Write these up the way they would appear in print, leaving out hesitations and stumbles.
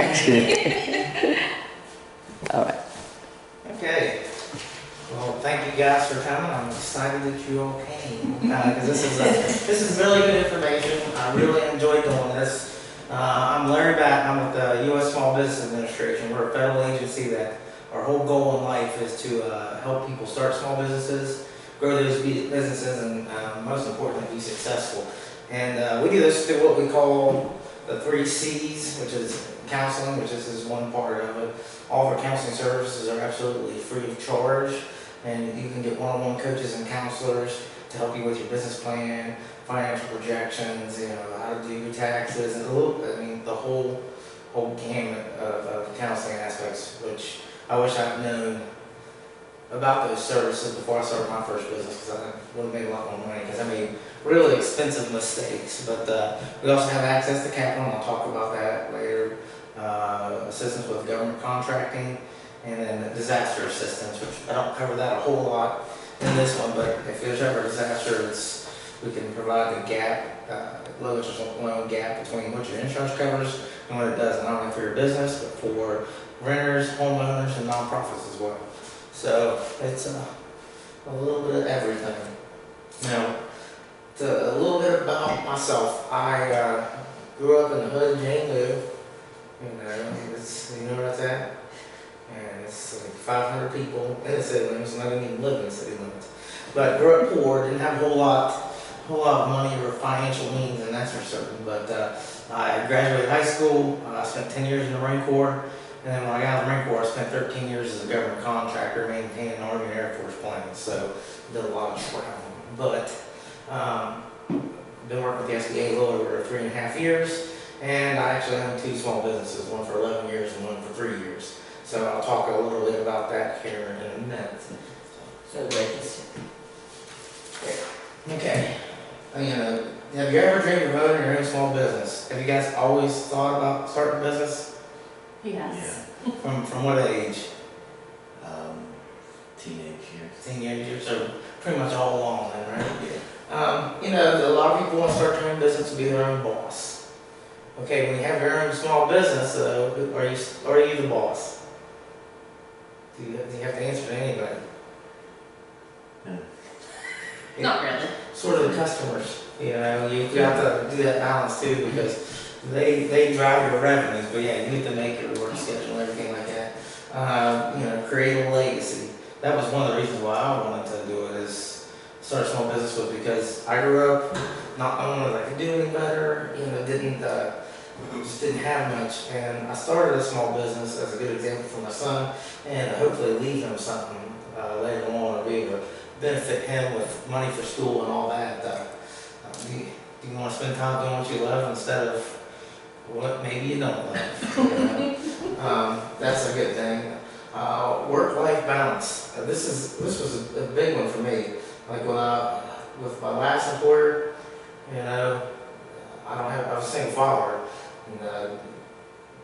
All right. Okay. Well, thank you guys for coming. I'm excited that you all came because this is really good information. I really enjoy doing this. I'm Larry Batten. I'm with the U.S. Small Business Administration. We're a federal agency that our whole goal in life is to help people start small businesses, grow those businesses, and most importantly, be successful. And we do this through what we call the 3 C's, which is counseling, which is one part of it. All of our counseling services are absolutely free of charge, and you can get one-on-one coaches and counselors to help you with your business plan, financial projections, how to do your taxes, and the whole gamut of counseling aspects, which I wish I'd known about those services before I started my first business, because I would have made a lot more money, because I made really expensive mistakes. But we also have access to capital, and I'll talk about that later. Assistance with government contracting, and then disaster assistance, which I don't cover that a whole lot in this one, but if there's ever a disaster, we can provide the gap, low interest loan gap between what your insurance covers and what it doesn't, not only for your business, but for renters, homeowners, and nonprofits as well. So it's a little bit of everything. Now, a little bit about myself. I grew up in the hood in Jane Lou. You know where that's at? And it's like 500 people in the city limits, and I didn't even live in the city limits. But grew up poor, didn't have a whole lot of money or financial means, and that's for certain. But I graduated high school. I spent 10 years in the Marine Corps, and then when I got out of the Marine Corps, I spent 13 years as a government contractor maintaining Army and Air Force planes. So did a lot of traveling. But been working with the SBA a little over 3.5 years. And I actually own 2 small businesses, one for 11 years and one for 3 years. So I'll talk a little bit about that here in a minute. So great to see. Okay. Have you ever dreamed of owning your own small business? Have you guys always thought about starting a business? Yes. Yeah. From what age? Teenage years. Teenage years, so pretty much all along then, right? Yeah. A lot of people want to start their own business to be their own boss. Okay, when you have your own small business, are you the boss? Do you have to answer to anybody? Not really. Sort of the customers. You have to do that balance too, because they drive your revenues. But yeah, you need to make your work schedule and everything like that. Create a legacy. That was one of the reasons why I wanted to do it, is start a small business, was because I grew up not knowing that I could do any better. Just didn't have much, and I started a small business as a good example for my son, and hopefully leave him something later on, or be able to benefit him with money for school and all that. Do you want to spend time doing what you love instead of what maybe you don't love? That's a good thing. Work-life balance. This was a big one for me. Like with my last employer, I was a single father. And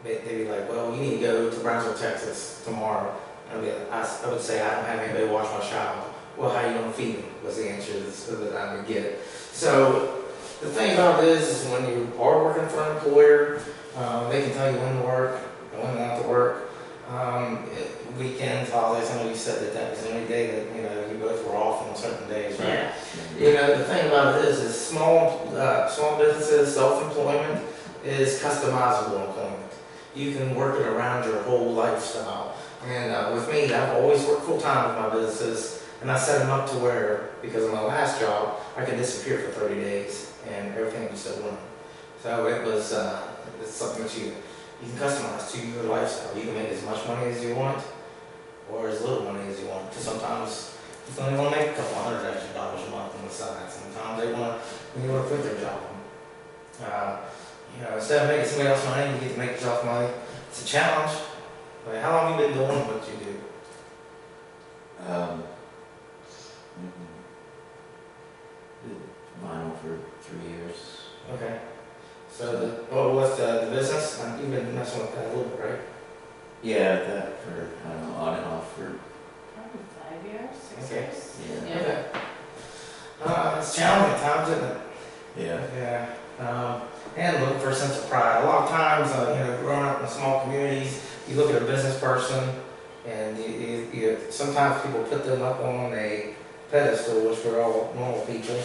they'd be like, well, you need to go to Brownsville, Texas tomorrow. I would say, I don't have anybody to watch my child. Well, how are you going to feed them? Was the answer that I would get. So the thing about it is when you are working for an employer, they can tell you when to work and when not to work. Weekends, holidays, I know you said that was the only day that you both were off on certain days, right? Yeah. The thing about it is small businesses, self-employment, is customizable employment. You can work it around your whole lifestyle. And with me, I've always worked full-time with my businesses, and I set them up to where, because of my last job, I could disappear for 30 days, and everything would still run. So it's something that you can customize to your lifestyle. You can make as much money as you want, or as little money as you want. Because sometimes you only want to make a couple $100 extra a month on the side. Sometimes they want to quit their job. Instead of making somebody else money, you get to make yourself money. It's a challenge. But how long have you been doing what you do? Vinyl for 3 years. Okay. So what's the business? You've been messing with that a little bit, right? Yeah, that for, I don't know, on and off for... Probably 5 years, 6 Okay. years. Yeah. Okay. It's challenging at times, isn't it? Yeah. Yeah. And looking for a sense of pride. A lot of times, growing up in a small communities, you look at a business person, and sometimes people put them up on a pedestal, which we're all normal people.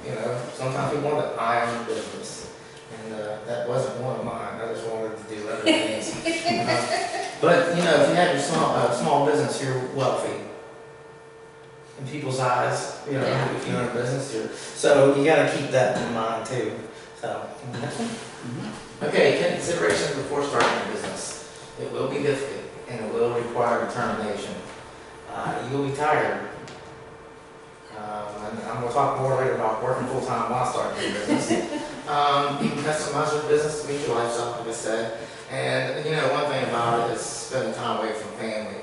You know, sometimes people want to eye on business, and that wasn't one of mine. I just wanted to do other things. But you know, if you have your small business, you're wealthy in people's eyes. You know, Yeah. if you own a business, so you got to keep that in mind too. So, okay, considerations before starting a business. It will be difficult and it will require determination. You will be tired. And I'm going to talk more later about working full time while starting a business. You can customize your business to meet your lifestyle, like I said. And you know, one thing about it is spending time away from family.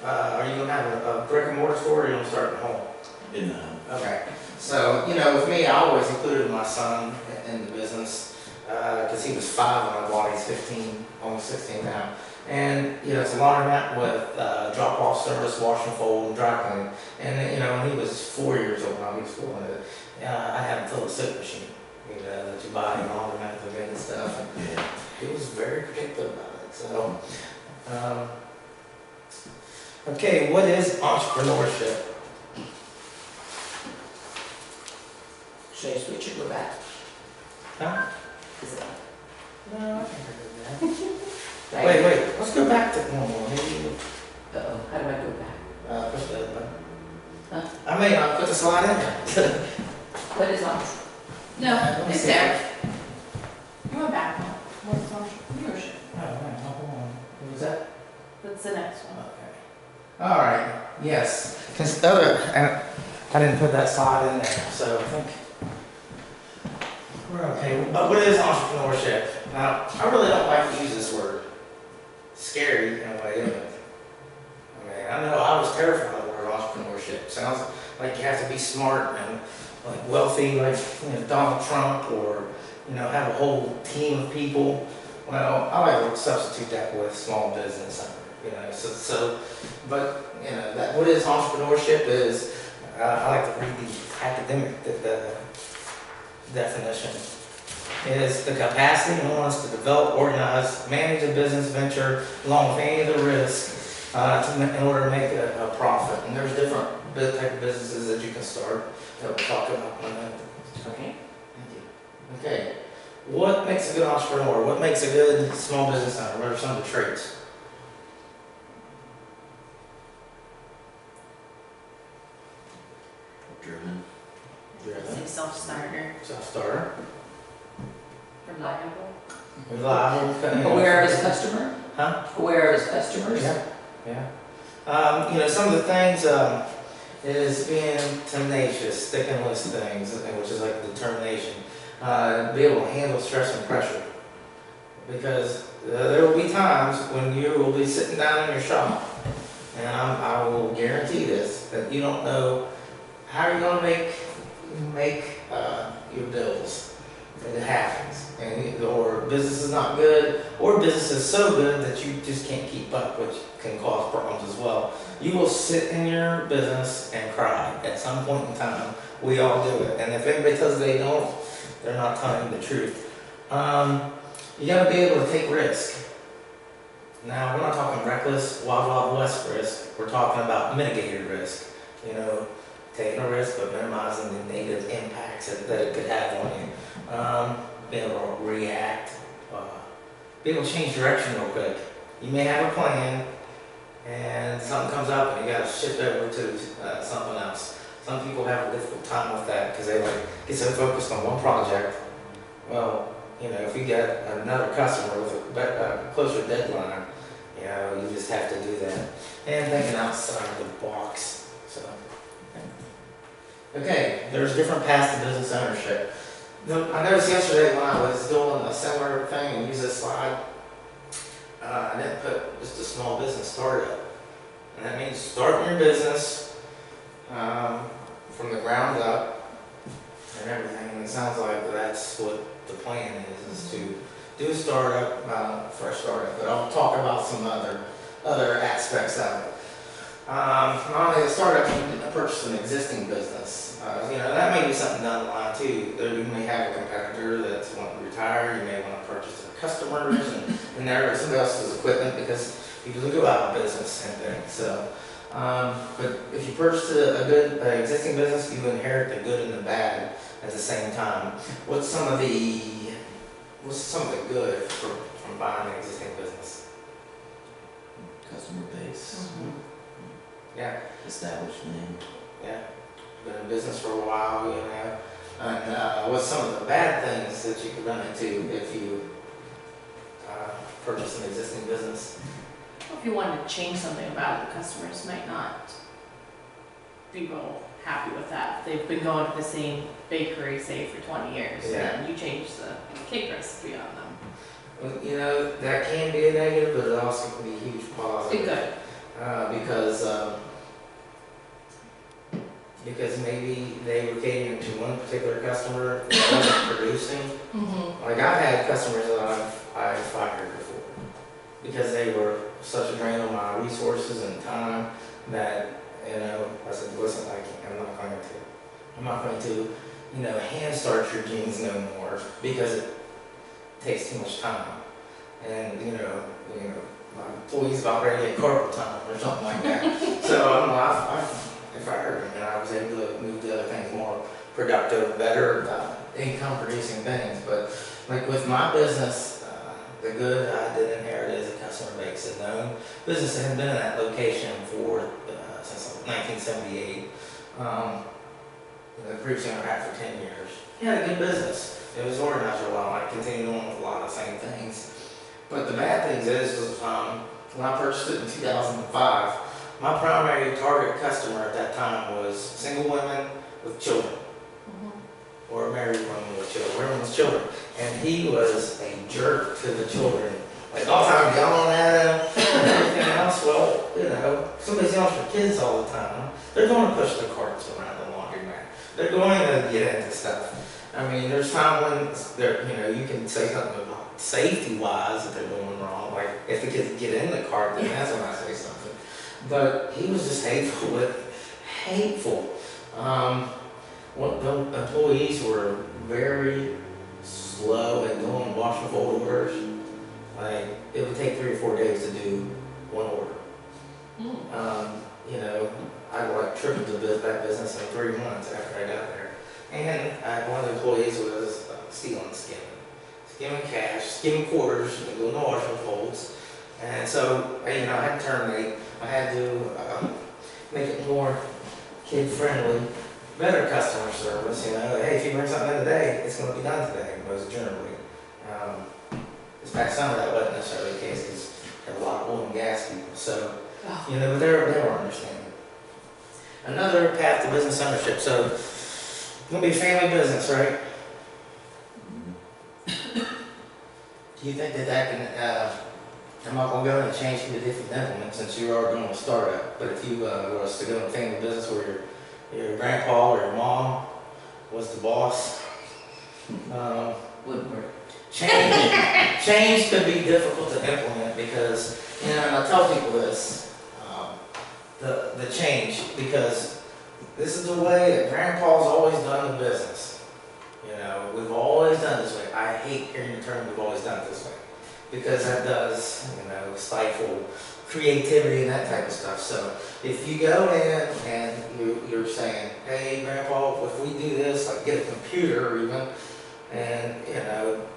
Are you going to have a brick and mortar store, or are you going to start at home? In the home. Okay. So, you know, with me, I always included my son in the business because he was 5 when I bought. He's 15, almost 16 now. And, you know, it's a laundromat with drop-off service, wash and fold, and dry cleaning. And, you know, when he was 4 years old, when he was schooling it, I had him fill a soap machine, you know, that you buy in laundromat and stuff. And Yeah. he was very particular about it. So, okay, what is entrepreneurship? Should I switch or go back? Huh? Is it- No, I think I did that. Wait, let's go back to one more. Maybe Uh-oh, how do I go back? push the button. Huh? I may not put the slide in there. What is on? No, Let me it's see. there. You went back one. What's entrepreneurship? Oh, man, hold on. What was that? That's the next one. Okay. All right. Yes. Because and I didn't put that slide in there, so I think we're okay. But what is entrepreneurship? Now, I really don't like to use this word. Scary in a way, isn't it? I mean, I know I was terrified of the word entrepreneurship. Sounds like you have to be smart and like wealthy, like Donald Trump, or have a whole team of people. Well, I like to substitute that with small business. But that what is entrepreneurship is. I like to read the academic definition. It is the capacity and willingness to develop, organize, manage a business venture along with any of the risk in order to make a profit. And there's different type of businesses that you can start that we'll talk about in a minute. Okay. Thank you. Okay. What makes a good entrepreneur? What makes a good small business owner? What are some of the traits? Driven. Say self-starter. Self-starter. Reliable. Reliable. Aware of his customer? Huh? Aware of his customers? Yeah. Some of the things is being tenacious, sticking with things, which is like determination. Be able to handle stress and pressure. Because there will be times when you will be sitting down in your shop, and I will guarantee this, that you don't know how you're going to make your bills. And it happens. Or business is not good, or business is so good that you just can't keep up, which can cause problems as well. You will sit in your business and cry at some point in time. We all do it. And if anybody tells you they don't, they're not telling you the truth. You got to be able to take risk. Now, we're not talking reckless, wild west risk. We're talking about mitigated risk. Taking a risk, but minimizing the negative impacts that it could have on you. Being able to react, be able to change direction real quick. You may have a plan, and something comes up, and you got to shift over to something else. Some people have a difficult time with that because they get so focused on one project. Well, if you get another customer with a closer deadline, you just have to do that. And thinking outside the box. Okay, there's different paths to business ownership. I noticed yesterday when I was doing a similar thing and used this slide, I didn't put just a small business startup. And that means starting your business from the ground up and everything. And it sounds like that's what the plan is to do a startup, fresh startup. But I'll talk about some other aspects of it. Not only a startup, you can purchase an existing business. That may be something down the line too. You may have a competitor that's wanting to retire. You may want to purchase a customers and everybody else's equipment because people do go out of business and things. So, but if you purchase a good existing business, you inherit the good and the bad at the same time. What's some of the good from buying an existing business? Customer base, Yeah, established name. yeah. Been in business for a while, you know. And what's some of the bad things that you could run into if you purchase an existing business? If you wanted to change something about it, the customers might not be real happy with that. If they've been going to the same bakery, say, for 20 years, Yeah. and you change the cake recipe on them. Well, you know, that can be a negative, but it also can be a huge Be positive. good. Because maybe they were catering to one particular customer that wasn't producing. Like I've had customers that I've fired before because they were such a drain on my resources and time that, you know, I said, listen, I'm not going to, you know, hand starch your jeans no more because it takes too much time. And, you know, my employee's about ready to get carpal time or something like that. So I fired him and I was able to move to other things, more productive, better income producing things. But like with my business, the good I did inherit is a customer base. And known business had been in that location since 1978. The previous owner had for 10 years. He had a good business. It was organized for a while. I continued on with a lot of the same things. But the bad thing is when I purchased it in 2005, my primary target customer at that time was single women with children, or married women with children, women with children. And he was a jerk to the children, like all the time yelling at them and everything else. Well, you know, somebody's yelling for kids all the time. They're going to push the carts around the laundromat. They're going to get into stuff. I mean, there's times when you can say something about safety-wise that they're doing wrong. Like if the kids get in the cart, then that's when I say something. But he was just hateful. The employees were very slow at doing wash and fold orders. Like it would take 3 or 4 days to do one order. I like tripled that business in 3 months after I got there. And one of the employees was stealing skimming cash, skimming quarters, doing the wash and folds. And so, I had to terminate. I had to make it more kid-friendly, better customer service. Hey, if you bring something in today, it's going to be done today, most generally. This past summer, that wasn't necessarily the case because there were a lot of oil and gas people. So, but they were understanding. Another path to business ownership. So, it's going to be a family business, right? Do you think that can, I'm not going to go in and change you to different implements since you are doing a startup, but if you was to go in a family business where your grandpa or your mom was the boss, Wouldn't work. change could be difficult to implement because, and I tell people this, the change, because this is the way that grandpa's always done the business. We've always done this way. I hate hearing the term we've always done it this way because that does, stifle creativity and that type of stuff. So if you go in and you're saying, hey, grandpa, if we do this, like get a computer even, and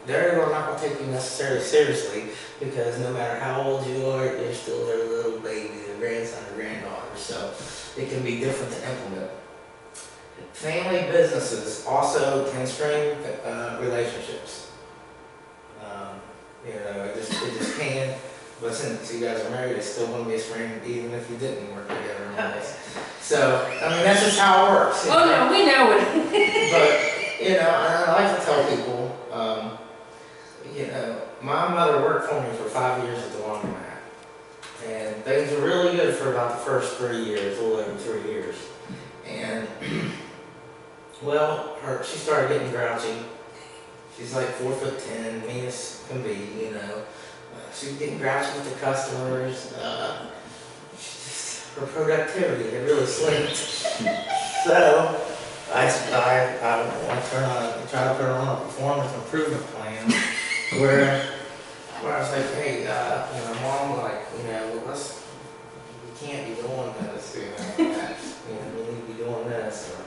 they're not going to take you necessarily seriously because no matter how old you are, you're still their little baby, their grandson or granddaughter. So it can be different to implement. Family businesses also can strain relationships. It just can. But since you guys are married, it's still going to be a strain even if you didn't work together on this. So, that's just how it works. No, we know it. But, I like to tell people, my mother worked for me for 5 years at the laundromat. And things were really good for about the first 3 years, a little over 3 years. And, she started getting grouchy. She's like 4'10", mean as can be, She was getting grouchy with the customers. Her productivity had really slipped. So, I try to put her on a performance improvement plan where where I was like, hey, mom, like, we can't be doing this, we need to be doing this, or,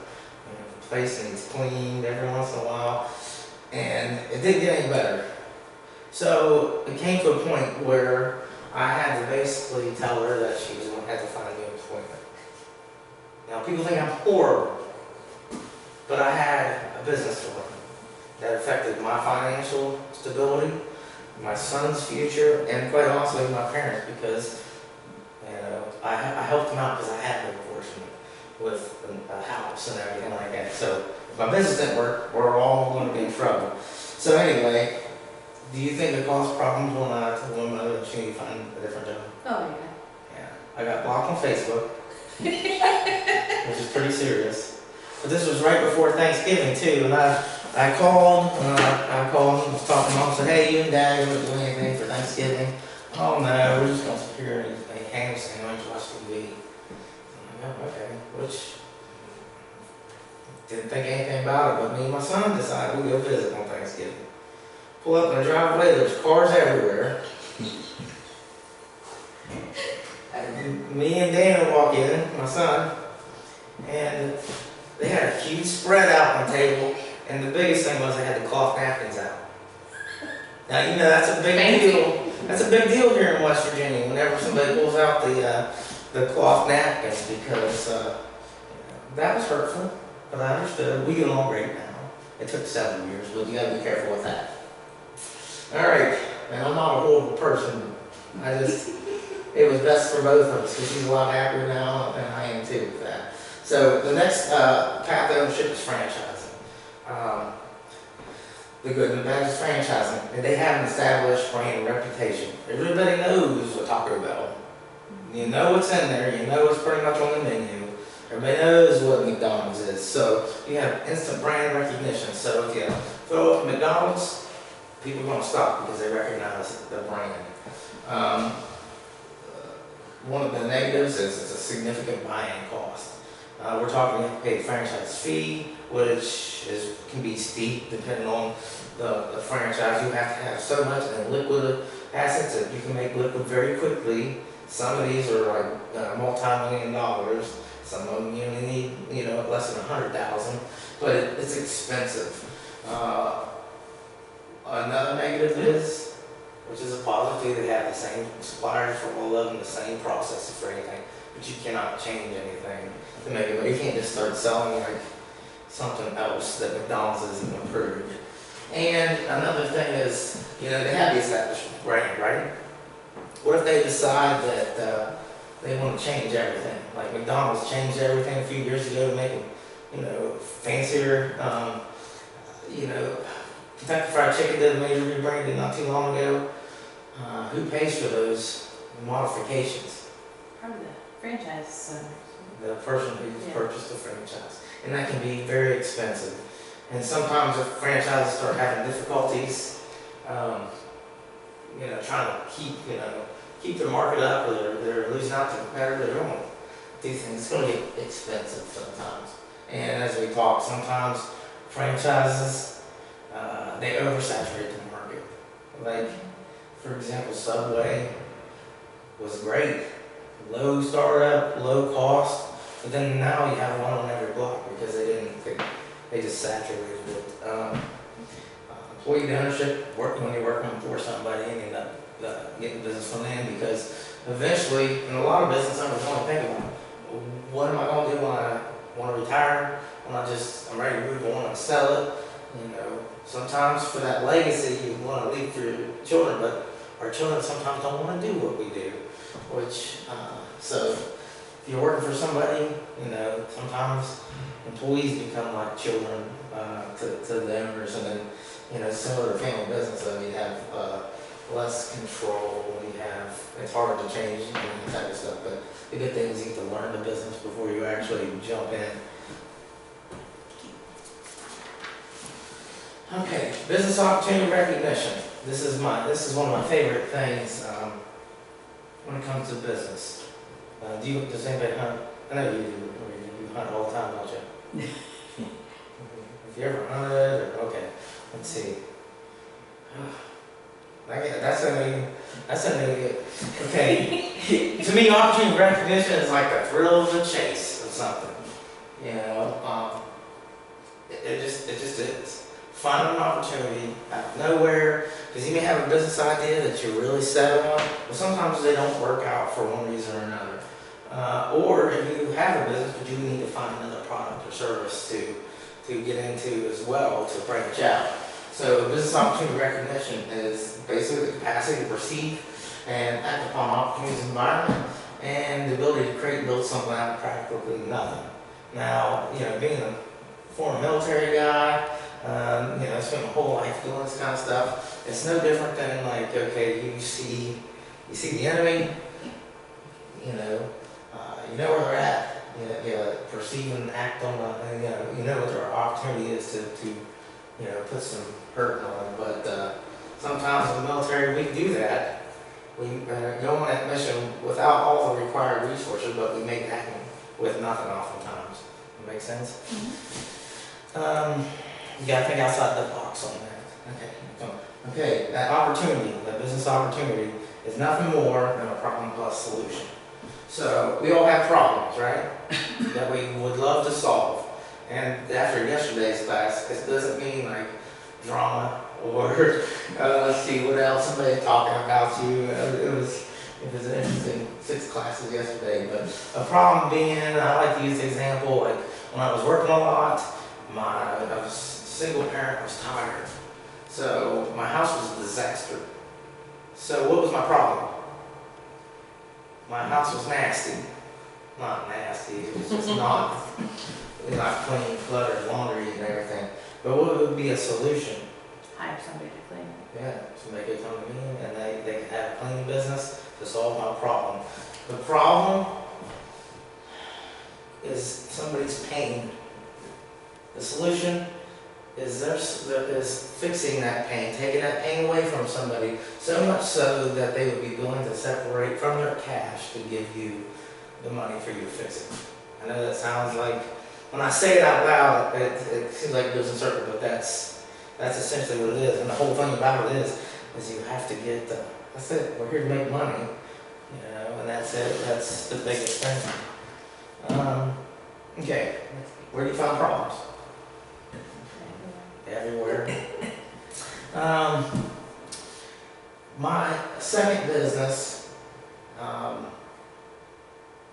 the place needs cleaned every once in a while, and it didn't get any better. So it came to a point where I had to basically tell her that she was going to have to find a new employment. Now, people think I'm horrible, but I had a business to run that affected my financial stability, my son's future, and quite honestly, my parents, because I helped them out because I had no portion with a house and everything like that. So if my business didn't work, we're all going to be in trouble. So anyway, do you think it caused problems when I told my mother that she needed to find a different job? Oh, yeah. Yeah. I got blocked on Facebook, which is pretty serious. But this was right before Thanksgiving too, and I called and was talking to mom, said, hey, you and dad are going to do anything for Thanksgiving? Oh no, we're just going to sit here and eat a ham sandwich, watch TV. Oh, okay, which didn't think anything about it, but me and my son decided we'd go visit on Thanksgiving. Pull up in the driveway, there's cars everywhere. Me and Dana walk in, my son, and they had a huge spread out on the table, and the biggest thing was they had the cloth napkins out. Now, that's a big deal. That's a big deal here in West Virginia whenever somebody pulls out the cloth napkins, because that was hurtful, but I understood. We get along great now. It took 7 years, but you gotta be careful with that. All right, and I'm not a horrible person. It was best for both of us, because she's a lot happier now, and I am too with that. So the next path of ownership is franchising. The good and the bad is franchising. And they have an established brand and reputation. Everybody knows what Taco Bell. You know what's in there. You know what's pretty much on the menu. Everybody knows what McDonald's is. So you have instant brand recognition. So if you throw up McDonald's, people are going to stop because they recognize the brand. One of the negatives is it's a significant buy-in cost. We're talking, you have to pay a franchise fee, which can be steep depending on the franchise. You have to have so much in liquid assets that you can make liquid very quickly. Some of these are like multi-million dollars. Some of them you only need, less than $100,000, but it's expensive. Another negative is, which is a positive, they have the same suppliers for all of them, the same processes for anything, but you cannot change anything to make it. But you can't just start selling like something else that McDonald's isn't approved. And another thing is, they have the established brand, right? What if they decide that they want to change everything? Like McDonald's changed everything a few years ago to make it, fancier. Kentucky Fried Chicken did a major rebranding not too long ago. Who pays for those modifications? Probably the franchise owners. The person who purchased the franchise. And that can be very expensive. And sometimes if franchises start having difficulties, trying to keep their market up, or they're losing out to competitors, they're going to do things. It's going to get expensive sometimes. And as we talk, sometimes franchises, they oversaturate the market. Like, for example, Subway was great. Low startup, low cost, but then now you have one on every block because they just saturated it. Employee ownership, when you're working for somebody and you end up getting business from them, because eventually, and a lot of business owners want to think about, what am I going to do when I want to retire, when I'm ready to move on and sell it? Sometimes for that legacy you want to leave for your children, but our children sometimes don't want to do what we do. So if you're working for somebody, sometimes employees become like children to the owners, and then, similar to family business, you have less control, it's harder to change that type of stuff, but the good thing is you get to learn the business before you actually jump in. Okay, business opportunity recognition. This is one of my favorite things when it comes to business. Does anybody hunt? I know you do. You hunt all the time, don't you? Have you ever hunted? Okay, let's see. That's a okay. To me, opportunity recognition is like a thrill of the chase of something. You know, it just is. Find an opportunity out of nowhere, because you may have a business idea that you're really set on, but sometimes they don't work out for one reason or another. Or if you have a business, but you need to find another product or service to get into as well to branch out. So business opportunity recognition is basically the capacity to perceive and act upon opportunities environment and the ability to create and build something out of practically nothing. Now, you know, being a former military guy, you know, I spent my whole life doing this kind of stuff. It's no different than like, okay, you see the enemy, you know where they're at. You perceive and act on the, you know what their opportunity is to you know, put some hurt on them. But sometimes in the military we do that. We go on that mission without all the required resources, but we make it happen with nothing oftentimes. That makes sense? You gotta think outside the box on that. Okay, that opportunity, that business opportunity, is nothing more than a problem plus solution. So we all have problems, right? That we would love to solve. And after yesterday's class, it doesn't mean like drama or let's see what else somebody talking about you. It was an interesting 6 classes yesterday. But a problem being, I like to use the example, like when I was working a lot, I was a single parent, I was tired. So my house was a disaster. So what was my problem? My house was nasty. Not nasty, it was just not clean, cluttered, laundry and everything. But what would be a solution? Hire somebody to clean it. Yeah, somebody could come to me and they could have a cleaning business to solve my problem. The problem is somebody's pain. The solution is fixing that pain, taking that pain away from somebody, so much so that they would be willing to separate from their cash to give you the money for you to fix it. I know that sounds like, when I say it out loud, it seems like it goes in circles, but that's essentially what it is. And the whole thing about it is you have to get that's it. We're here to make money, you know, and that's it. That's the biggest thing. Okay, where do you find problems? Everywhere. My second business, like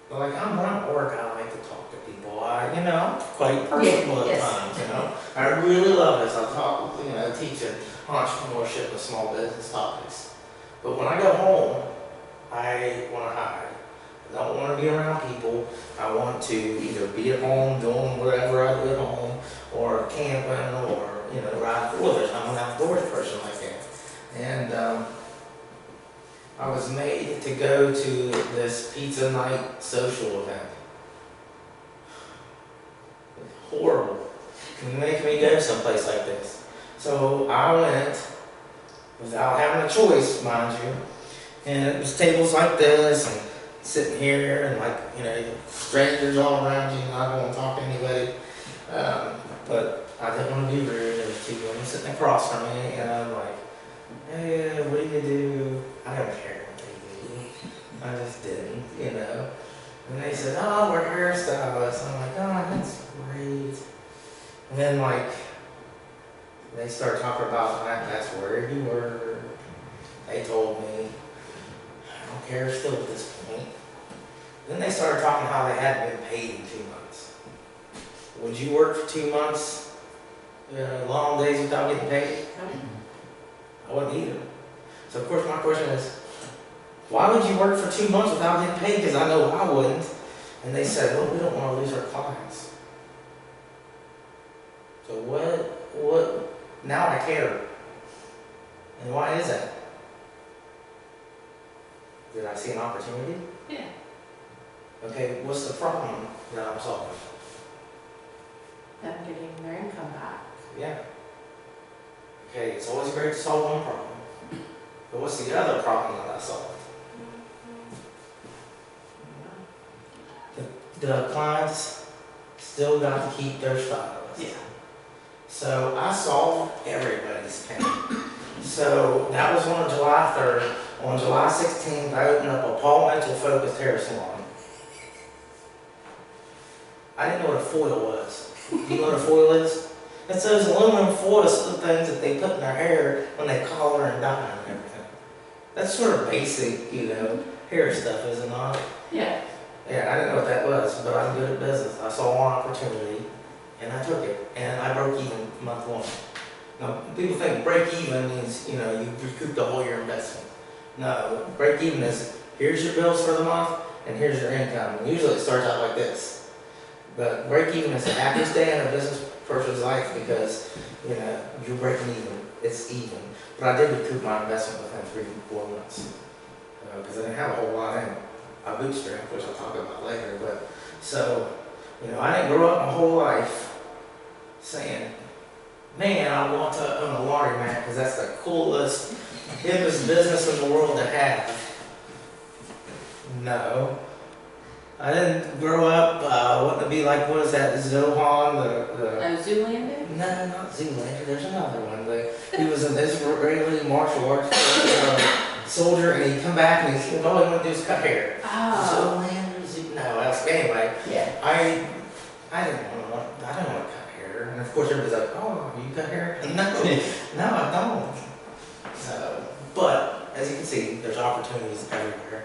when I'm at work, I like to talk to people. I'm quite personable at times, I really love this. I talk, teaching entrepreneurship and small business topics. But when I go home, I want to hide. I don't want to be around people. I want to either be at home doing whatever I do at home, or camping, or ride 4-wheelers. I'm an outdoors person like that. And I was made to go to this pizza night social event. Horrible. It makes me go someplace like this. So I went without having a choice, mind you. And it was tables like this, and sitting here, and strangers all around you, and I don't want to talk to anybody. But I didn't want to be rude. There was 2 women sitting across from me, and I'm like, hey, what do you do? I don't care what they do. I just didn't, And they said, oh, we're hairstylists. I'm like, oh, that's great. And then, they start talking about that's where you were. They told me, I don't care still at this point. Then they started talking how they hadn't been paid in 2 months. Would you work for 2 months, long days without getting paid? I wouldn't either. So of course my question is, why would you work for 2 months without getting paid? Because I know I wouldn't. And they said, well, we don't want to lose our clients. So what, now I care. And why is that? Did I see an opportunity? Yeah. Okay, what's the problem that I'm solving? Them getting their income back. Yeah. Okay, it's always great to solve one problem. But what's the other problem that I solved? The clients still got to keep their stylist. Yeah. So I solved everybody's pain. So that was on July 3rd. On July 16th, I opened up a Paul Mitchell focused hair salon. I didn't know what a foil was. Do you know what a foil is? It's those aluminum foil things that they put in their hair when they color and dye and everything. That's sort of basic, hair stuff, is it not? Yeah. Yeah, I didn't know what that was, but I'm good at business. I saw one opportunity, and I took it, and I broke even month one. Now, people think break even means, you recouped all your investment. No, break even is, here's your bills for the month, and here's your income. And usually it starts out like this. But break even is the happiest day in a business person's life because, you're breaking even. It's even. But I did recoup my investment within 3 to 4 months. Because I didn't have a whole lot in it. I bootstrapped, which I'll talk about later. But so, I didn't grow up my whole life saying, man, I want to own a laundromat because that's the coolest, hippest business in the world to have. No. I didn't grow up wanting to be like, what is that, Zohan, Zoolander? No, not Zoolander, there's another one. He was an Israeli martial arts soldier, and he'd come back and he all he wanted to do is cut hair. Oh. Zoolander, no, anyway, Yeah. I didn't want to cut hair. And of course everybody's like, oh, you cut hair? No, I don't. So, but, as you can see, there's opportunities everywhere.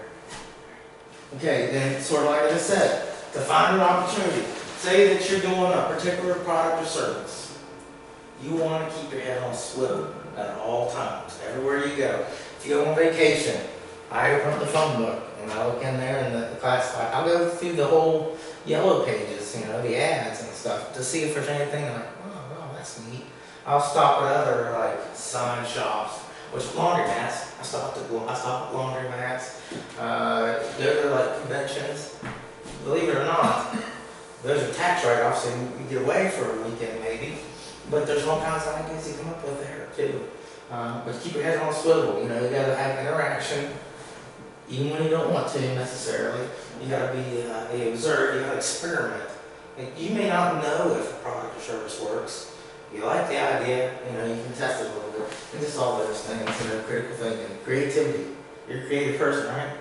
Okay, then sort of like I just said, to find an opportunity. Say that you're doing a particular product or service. You want to keep your head on a swivel at all times, everywhere you go. If you go on vacation, I open up the phone book and I look in there and the classified. I'll go through the whole yellow pages, the ads and stuff, to see if there's anything like, oh, wow, that's neat. I'll stop at other like sign shops, which laundromats. I stop at laundromats. Go to like conventions. Believe it or not, those are tax write-offs, so you get away for a weekend maybe. But there's all kinds of ideas you come up with there too. But keep your head on a swivel. You gotta have interaction, even when you don't want to necessarily. You gotta be observed. You gotta experiment. Like, you may not know if a product or service works. You like the idea, you can test it a little bit. And just all those things, critical thinking, creativity. You're a creative person, right?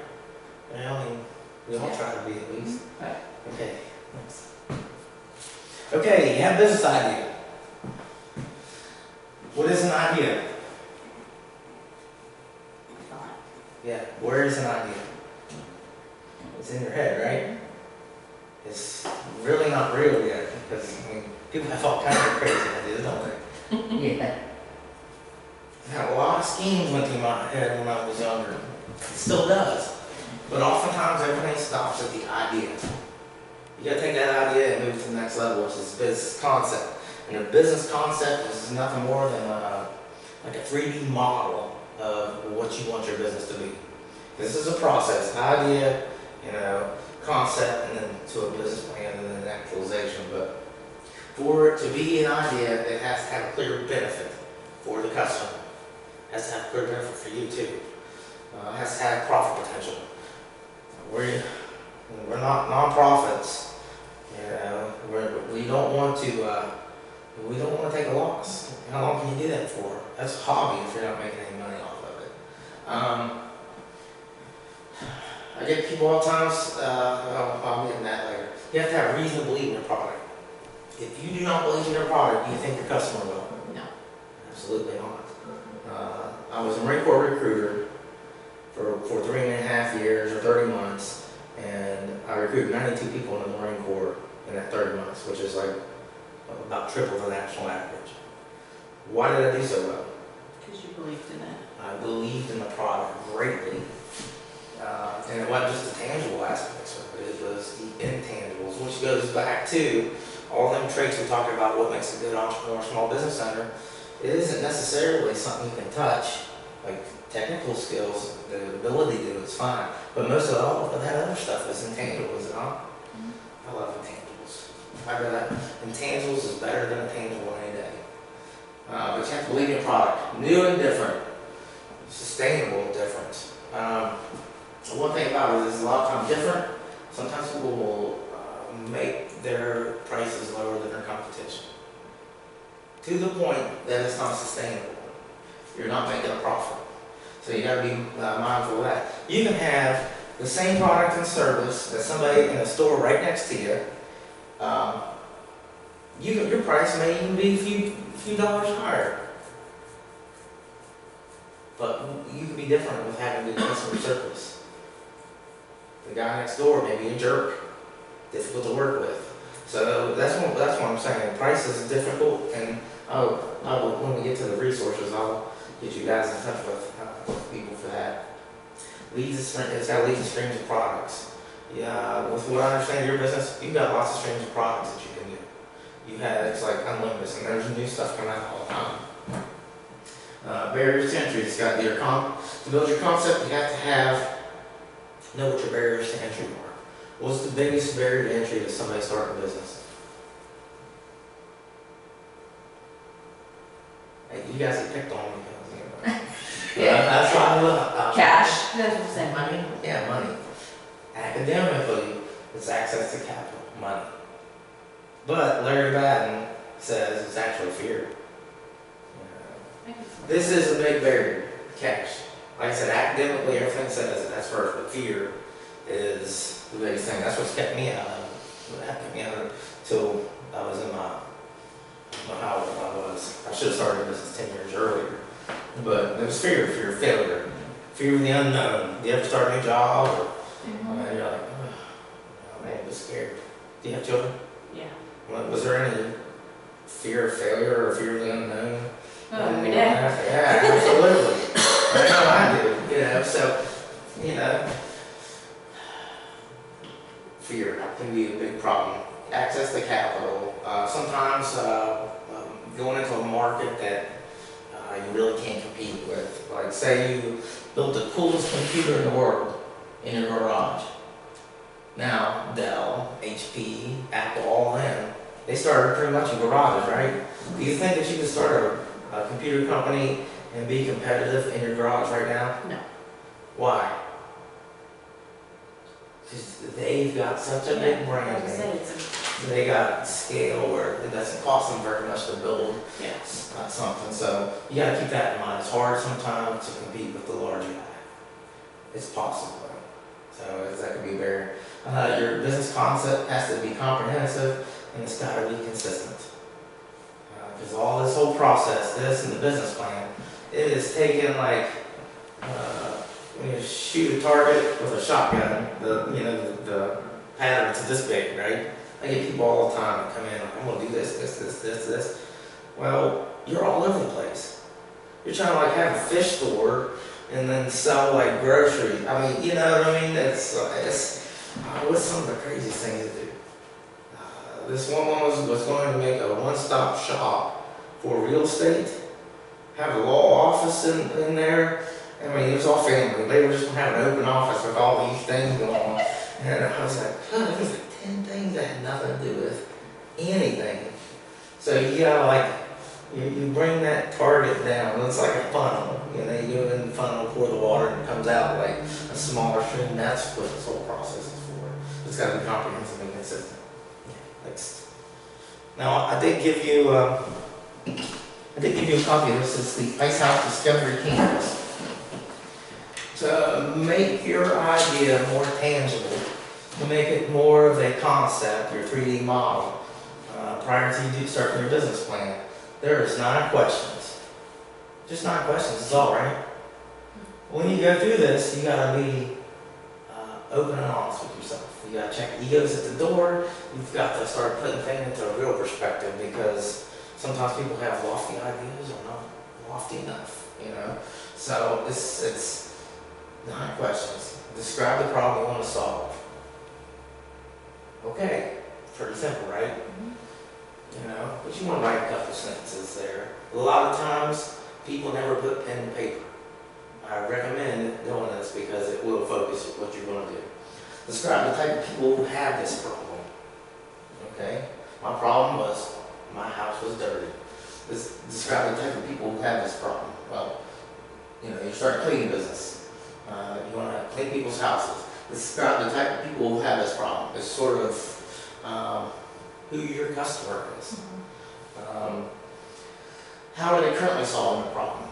We all try to be at least. Right. Okay. Okay, you have a business idea. What is an idea? Yeah, where is an idea? It's in your head, right? It's really not real yet, because people have all kinds of crazy ideas, don't they? Yeah. I had a lot of schemes went through my head when I was younger. It still does. But oftentimes everything stops at the idea. You gotta take that idea and move to the next level, which is business concept. And a business concept is nothing more than like a 3D model of what you want your business to be. This is a process, idea, concept, and then to a business plan, and then actualization. But for it to be an idea, it has to have a clear benefit for the customer. It has to have a clear benefit for you too. It has to have profit potential. We're not nonprofits. We don't want to take a loss. How long can you do that for? That's a hobby if you're not making any money off of it. I get people all the times, I'll get in that later. You have to have reason to believe in your product. If you do not believe in your product, do you think your customer will? No. Absolutely not. I was a Marine Corps recruiter for 3.5 years or 30 months, and I recruited 92 people in the Marine Corps in that 30 months, which is like about triple the national average. Why did I do so well? Because you believed in it. I believed in the product greatly. And it wasn't just the tangible aspects of it, it was the intangibles, which goes back to all them traits we talked about, what makes a good entrepreneur, small business owner. It isn't necessarily something you can touch, like technical skills, the ability to do it's fine. But most of all of that other stuff is intangible, is it not? I love intangibles. I bet that intangibles is better than a tangible any day. But you have to believe in your product. New and different. Sustainable different. One thing about it is a lot of times different. Sometimes people will make their prices lower than their competition, to the point that it's not sustainable. you're not making a profit. So you gotta be mindful of that. You can have the same product and service that somebody in a store right next to you, your price may even be a few dollars higher. But you can be different with having good customer service. The guy next door may be a jerk, difficult to work with. So that's what I'm saying. Price is difficult, and when we get to the resources, I'll get you guys in touch with people for that. It's got leads and streams of products. Yeah, with what I understand of your business, you've got lots of streams of products that you can do. It's like unlimited, and there's new stuff coming out all the time. Barriers to entry. It's got to build your concept. You have to know what your barriers to entry are. What's the biggest barrier to entry to somebody starting a business? Hey, you guys get picked on because that's why I love Cash. That's what I'm saying, money. Yeah, money. Academically, it's access to capital, money. But Larry Batten says it's actually fear. This is a big barrier, cash. Like I said, academically, everything says that's first, but fear is the biggest thing. That's what's kept me out of till I was in my how old I was. I should have started business 10 years earlier. But it was fear of failure, fear of the unknown. Do you ever start a new job? Or, you're like, oh, man, I'm just scared. Do you have children? Yeah. Was there any fear of failure or fear of the unknown? Every day. Yeah, absolutely. I know I do. So, fear can be a big problem. Access to capital. Sometimes going into a market that you really can't compete with. Like, say you built the coolest computer in the world in your garage. Now, Dell, HP, Apple, all in. They started pretty much in garages, right? Do you think that you could start a computer company and be competitive in your garage right now? No. Why? Because they've got such a big brand. Like I said, They got scale where it doesn't cost them very much to build yes. something. So you got to keep that in mind. It's hard sometimes to compete with the large guy. It's possible, though. So that could be a barrier. Your business concept has to be comprehensive, and it's got to be consistent. Because all this whole process, this and the business plan, it is taken like when you shoot a target with a shotgun. The patterns are this big, right? I get people all the time that come in like, I'm gonna do this. Well, you're all over the place. You're trying to like have a fish store and then sell like groceries. I mean, you know what I mean? It's what's some of the craziest things to do? This woman was going to make a one-stop shop for real estate, have a law office in there. I mean, it was all family. They were just going to have an open office with all these things going on. And I was like, huh, there was like 10 things that had nothing to do with anything. So you gotta like, you bring that target down. It's like a funnel. You go in the funnel, pour the water, and it comes out like a smaller stream. That's what this whole process is for. It's got to be comprehensive and consistent. Next. Now, I did give you a copy of this. It's the Ice House Discovery Canvas. To make your idea more tangible, to make it more of a concept, your 3D model, prior to you starting your business plan. There is 9 questions. Just 9 questions, it's all right. When you go through this, you gotta be open and honest with yourself. You gotta check egos at the door. You've got to start putting things into a real perspective, because sometimes people have lofty ideas or not lofty enough, So it's 9 questions. Describe the problem you want to solve. Okay, pretty simple, right? But you want to write a couple sentences there. A lot of times, people never put pen and paper. I recommend doing this because it will focus what you're going to do. Describe the type of people who have this problem. Okay? My problem was my house was dirty. Describe the type of people who have this problem. Well, you start a cleaning business. You want to clean people's houses. Describe the type of people who have this problem. It's sort of who your customer is. How are they currently solving the problem?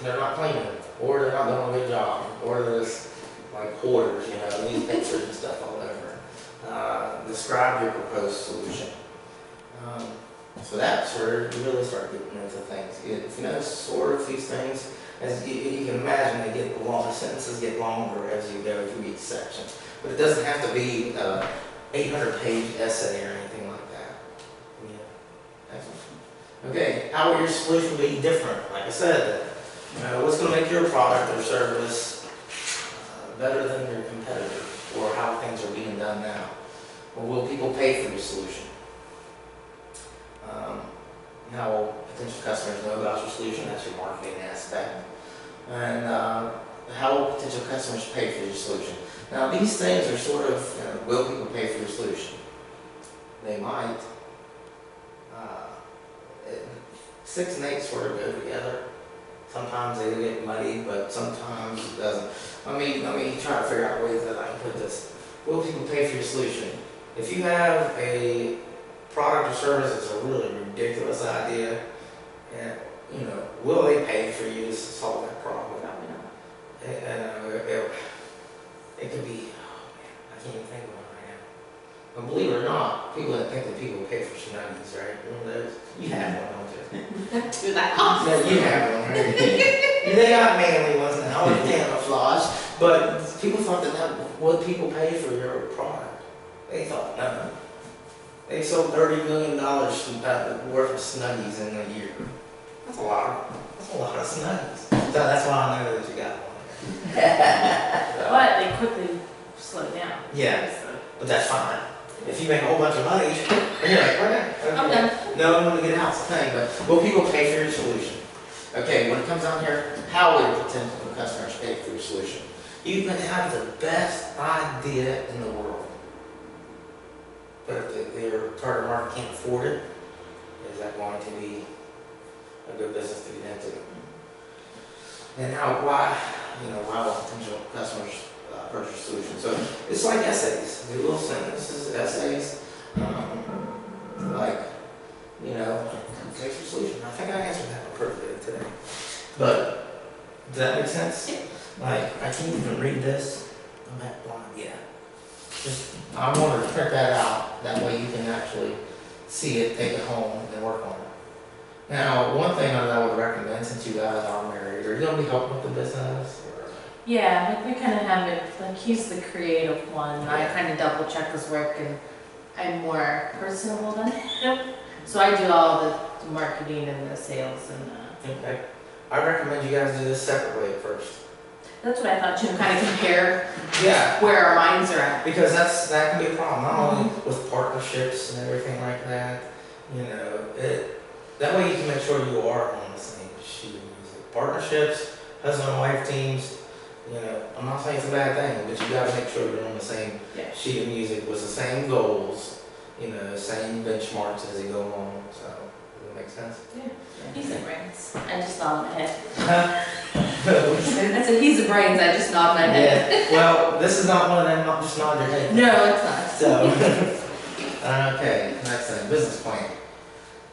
they're not cleaning, or they're not doing a good job, or there's like hoarders, you know, newspapers and stuff all over. Describe your proposed solution. So that's where you really start getting into things. If you know, sort of these things, as you can imagine, they get long, the sentences get longer as you go through each section. But it doesn't have to be an 800-page essay or anything like that. Yeah. Excellent. Okay, how will your solution be different? Like I said, what's going to make your product or service better than your competitors, or how things are being done now? Or will people pay for your solution? How will potential customers know about your solution? That's your marketing aspect. And how will potential customers pay for your solution? Now, these things are sort of, will people pay for your solution? They might. 6 and 8 sort of go together. Sometimes they get muddy, but sometimes it doesn't. Let me try to figure out ways that I can put this. Will people pay for your solution? If you have a product or service that's a really ridiculous idea, and will they pay for you to solve that problem? Probably not. It could be, oh man, I can't even think of one right now. But believe it or not, people that think that people pay for Schnuggies, right? Remember those? You have one, don't you? Do that often. Yeah, you have one, right? They got manly ones now with camouflage, but people thought that would people pay for your product? They thought no. They sold $30 million worth of Snuggies in a year. That's a lot of Snuggies. So that's why I know that you got one. But they quickly slow down. Yeah, but that's fine. If you make a whole bunch of money, and you're like, okay, I'm done. no, I'm gonna get out the thing, but will people pay for your solution? Okay, when it comes down here, how will your potential customers pay for your solution? You can have the best idea in the world, but if their target market can't afford it, is that going to be a good business to get into? And why will potential customers purchase solutions? So it's like essays, do little sentences, essays, take your solution. I think I answered that appropriately today. But does that make sense? Like, I can't even read this. I'm that blind. Yeah. I want to print that out. That way you can actually see it, take it home, and work on it. Now, one thing that I would recommend, since you guys are married, are you going to be helping with the business? Yeah, like we kind of have it, like he's the creative one. I kind of double check his work and I'm more personable than him. So I do all the marketing and the sales and Okay. I recommend you guys do this separately at first. that's what I thought, kind of compare Yeah. where our minds are at. Because that can be a problem, not only with partnerships and everything like that. That way you can make sure you are on the same sheet of music. Partnerships, husband and wife teams, I'm not saying it's a bad thing, but you gotta make sure you're on the same Yeah. sheet of music with the same goals, same benchmarks as you go on. So, does that make sense? He's the brains. I just nod my head. Huh? I said he's the brains. I just nod my head. Yeah. Well, this is not one of them, not just nod your head. No, it's not. So, okay, next thing, business plan.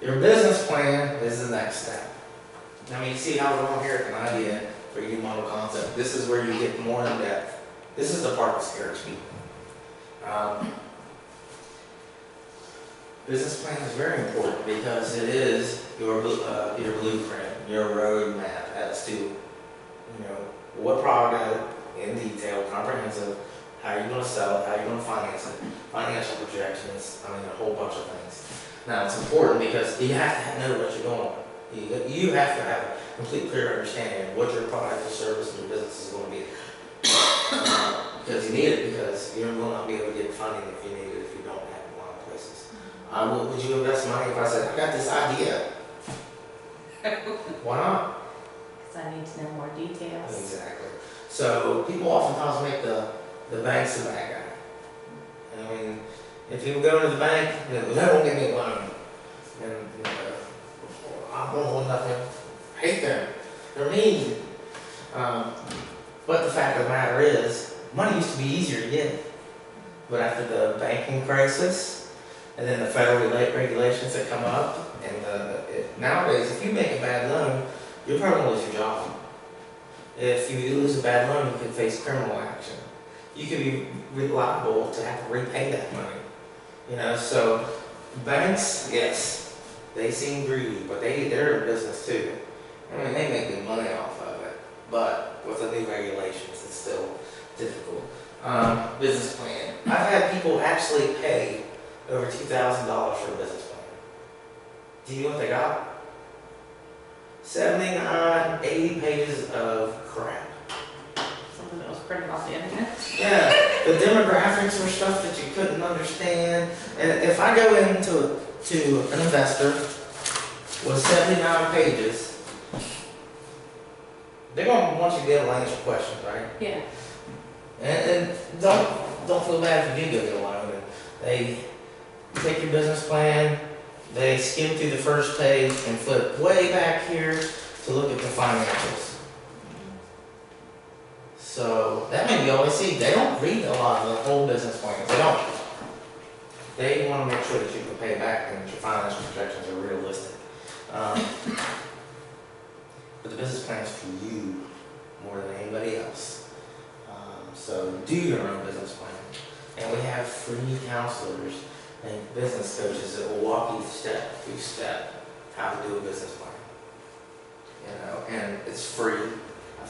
Your business plan is the next step. Now, you see how we're on here, an idea for your model concept. This is where you get more in depth. This is the part that scares people. Business plan is very important because it is your blueprint, your roadmap as to, what product in detail, comprehensive, how you're going to sell it, how you're going to finance it, financial projections, a whole bunch of things. Now, it's important because you have to know what you're going on. You have to have a complete clear understanding of what your product or service and your business is going to be. Because you need it, because you will not be able to get funding if you need it, if you don't have it in a lot of places. Would you invest money if I said, I got this idea? Why not? Because I need to know more details. Exactly. So people oftentimes make the banks the bad guy. If people go to the bank, they won't give me a loan. And I don't want nothing. I hate them. They're mean. But the fact of the matter is, money used to be easier to get. But after the banking crisis, and then the federal regulations that come up, and nowadays, if you make a bad loan, you're probably going to lose your job. If you lose a bad loan, you could face criminal action. You could be liable to have to repay that money. You know, so banks, yes, they seem greedy, but they're in business too. I mean, they make good money off of it, but with the new regulations, it's still difficult. Business plan. I've had people actually pay over $2,000 for a business plan. Do you know what they got? 79, 80 pages of crap. Something that was printed off the internet. Yeah, the demographics were stuff that you couldn't understand. And if I go to an investor with 79 pages, they're going to want you to be able to answer questions, right? Yeah. And don't feel bad if you do go get a loan. They take your business plan, they skim through the first page and flip way back here to look at the financials. So that may be all they see. They don't read a lot of the whole business plans. They don't. They want to make sure that you can pay back and that your financial projections are realistic. But the business plan is for you more than anybody else. So do your own business plan. And we have free counselors and business coaches that will walk you step by step how to do a business plan. You know, and it's free.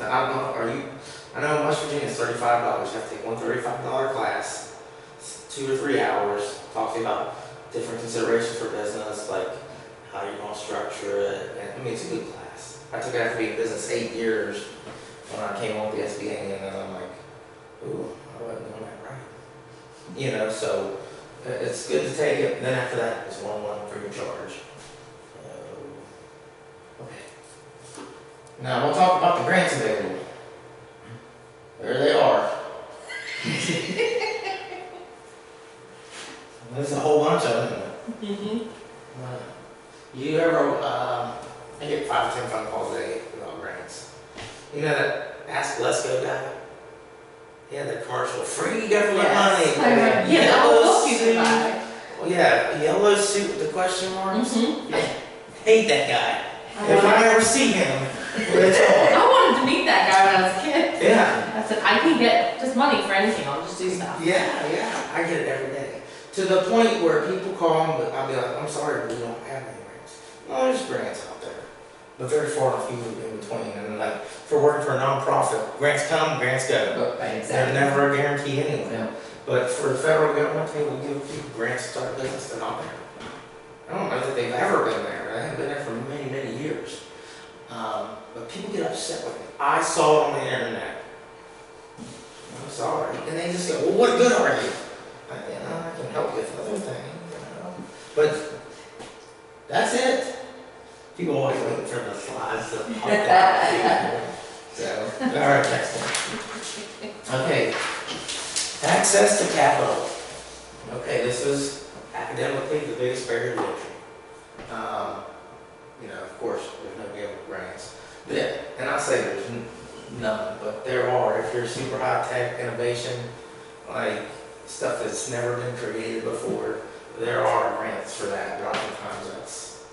I don't know, I know in West Virginia it's $35. You have to take one $35 class. It's 2 or 3 hours. Talk to you about different considerations for business, like how you're going to structure it. And I mean, it's a good class. I took it after being in business 8 years when I came on with the SBA, and then I'm like, ooh, I wasn't doing that right. You know, so it's good to take it. And then after that, it's 1-1 free of charge. Okay. Now we'll talk about the grants available. There they are. There's a whole bunch of them. You ever, I get 5 or 10 phone calls a day about grants. You know that Ask Let's Go guy? Yeah, the commercial, free government money. Yeah, the whole book you could buy. Well, yeah, yellow suit with the question marks. I hate that guy. I If I ever see him, it's on. I wanted to meet that guy when I was a kid. Yeah. I said, I can get just money for anything, I'll just do stuff. Yeah, I get it every day. To the point where people call me, but I'll be like, I'm sorry, but we don't have any grants. No, there's grants out there, but very far and few in between. And like, for working for a nonprofit, grants come, grants go. They're Exactly. never a guarantee anyway. Yeah. But for the federal government, they will give people grants to start business. They're not there. I don't know that they've ever been there. They haven't been there for many, many years. But people get upset with me. I saw it on the internet. I'm sorry. And they just say, well, what good are you? I can help you with other things. But that's it. People always waiting for the slides to pop down. So, all right, next one. Okay. Access to capital. Okay, this is academically the biggest barrier to entry. You know, of course, there's no government grants. Yeah, and I say there's none, but there are. If you're super high-tech innovation, like stuff that's never been created before, there are grants for that. But oftentimes that's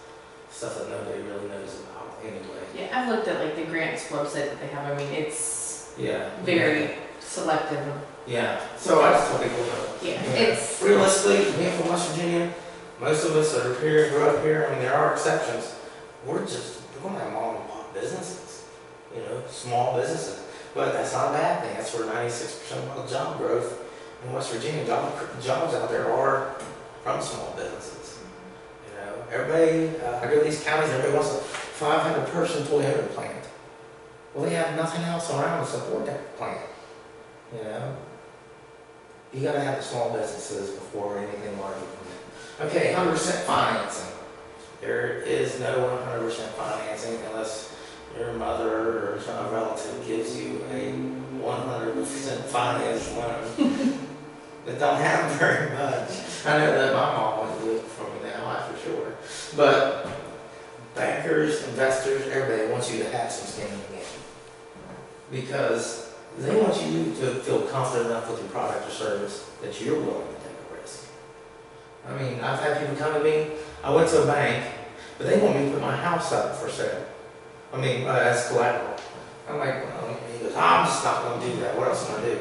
stuff that nobody really knows about anyway. Yeah, I've looked at like the grants website that they have, I mean, it's Yeah. very selective. Yeah. So I just tell people, Yeah, you know, it's, realistically, being from West Virginia, most of us that are here, grew up here, I mean, there are exceptions. We're going to have mom and pop businesses, you know, small businesses. But that's not a bad thing. That's where 96% of the job growth in West Virginia, jobs out there are from small businesses. You know, everybody, I go to these counties, everybody wants a 500-person Toyota plant. Well, they have nothing else around to support that plant. You know, you got to have the small businesses before anything larger comes in. Okay, 100% financing. There is no 100% financing unless your mother or some relative gives you a 100% finance loan. That don't happen very much. I know that my mom wouldn't do it for me now, that's for sure. But bankers, investors, everybody wants you to have some skin in the game. Because they want you to feel confident enough with your product or service that you're willing to take a risk. I mean, I've had people come to me, I went to a bank, but they want me to put my house up for sale. I mean, as collateral. I'm like, well, not gonna do that. What else am I gonna do?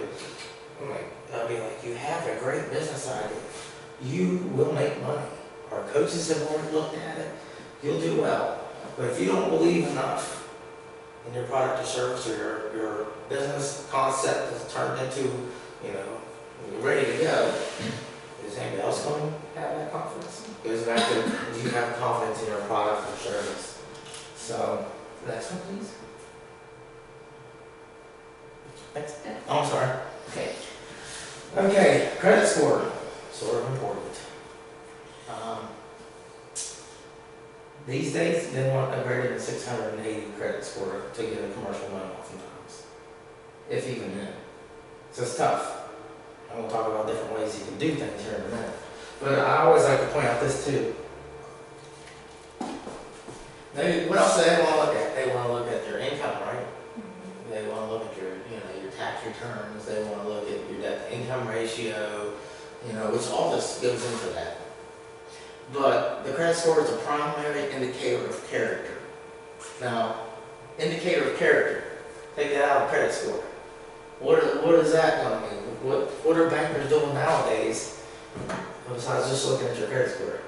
I'm like, I'll be like, you have a great business idea. You will make money. Our coaches have already looked at it. You'll do well. But if you don't believe enough in your product or service or your business concept is turned into, you're ready to go, is anybody else going to have that confidence? It goes back to, do you have confidence in your product or service? So, next one, please. Next. Oh, I'm sorry. Okay. Okay, credit score, sort of important. These days, they want a greater than 680 credit score to get a commercial loan oftentimes, if even then. So it's tough. I'm going to talk about different ways you can do things here in a minute. But I always like to point out this too. What else do they want to look at? They want to look at your income, right? They want to look at your tax returns. They want to look at your debt to income ratio, which all this goes into that. But the credit score is a primary indicator of character. Now, indicator of character, take that out of credit score. What is that going to mean? What are bankers doing nowadays besides just looking at your credit score?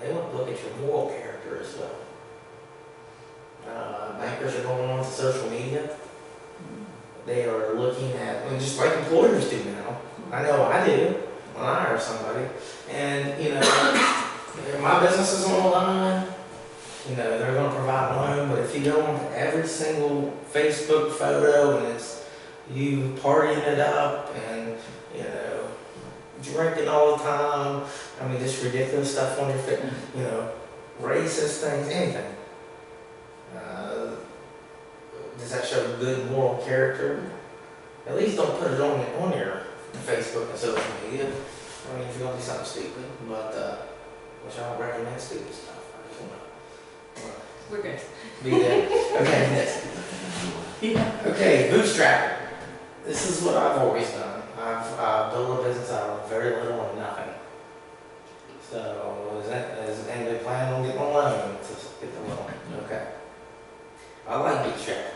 They want to look at your moral character as well. Bankers are going on to social media. They are looking at, just like employers do now. I know I do when I hire somebody. And, my business is on the line. They're going to provide a loan, but if you go on every single Facebook photo and it's you partying it up and, drinking all the time, just ridiculous stuff on your face, racist things, anything. Does that show good moral character? At least don't put it on your Facebook and social media. If you're going to do something stupid, but, which I don't recommend stupid stuff. I just want to We're good. be there. Okay, next. Yeah. Okay, bootstrapping. This is what I've always done. I've built a business out of very little or nothing. So, is anybody planning on getting a loan to get the loan? Okay. I like bootstrapping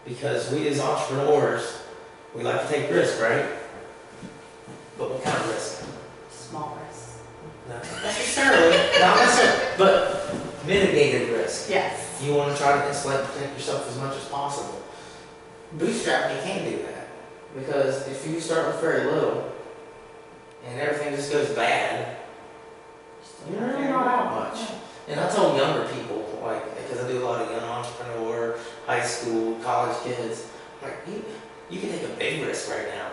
because we as entrepreneurs, we like to take risks, right? But what kind of risk? Small risk. Not necessarily, but mitigated risk. Yes. You want to try to insulate and protect yourself as much as possible. Bootstrapping, you can't do that. Because if you start with very little and everything just goes bad, you're really not out much. And I tell younger people, because I do a lot of young entrepreneur, high school, college kids, you can take a big risk right now.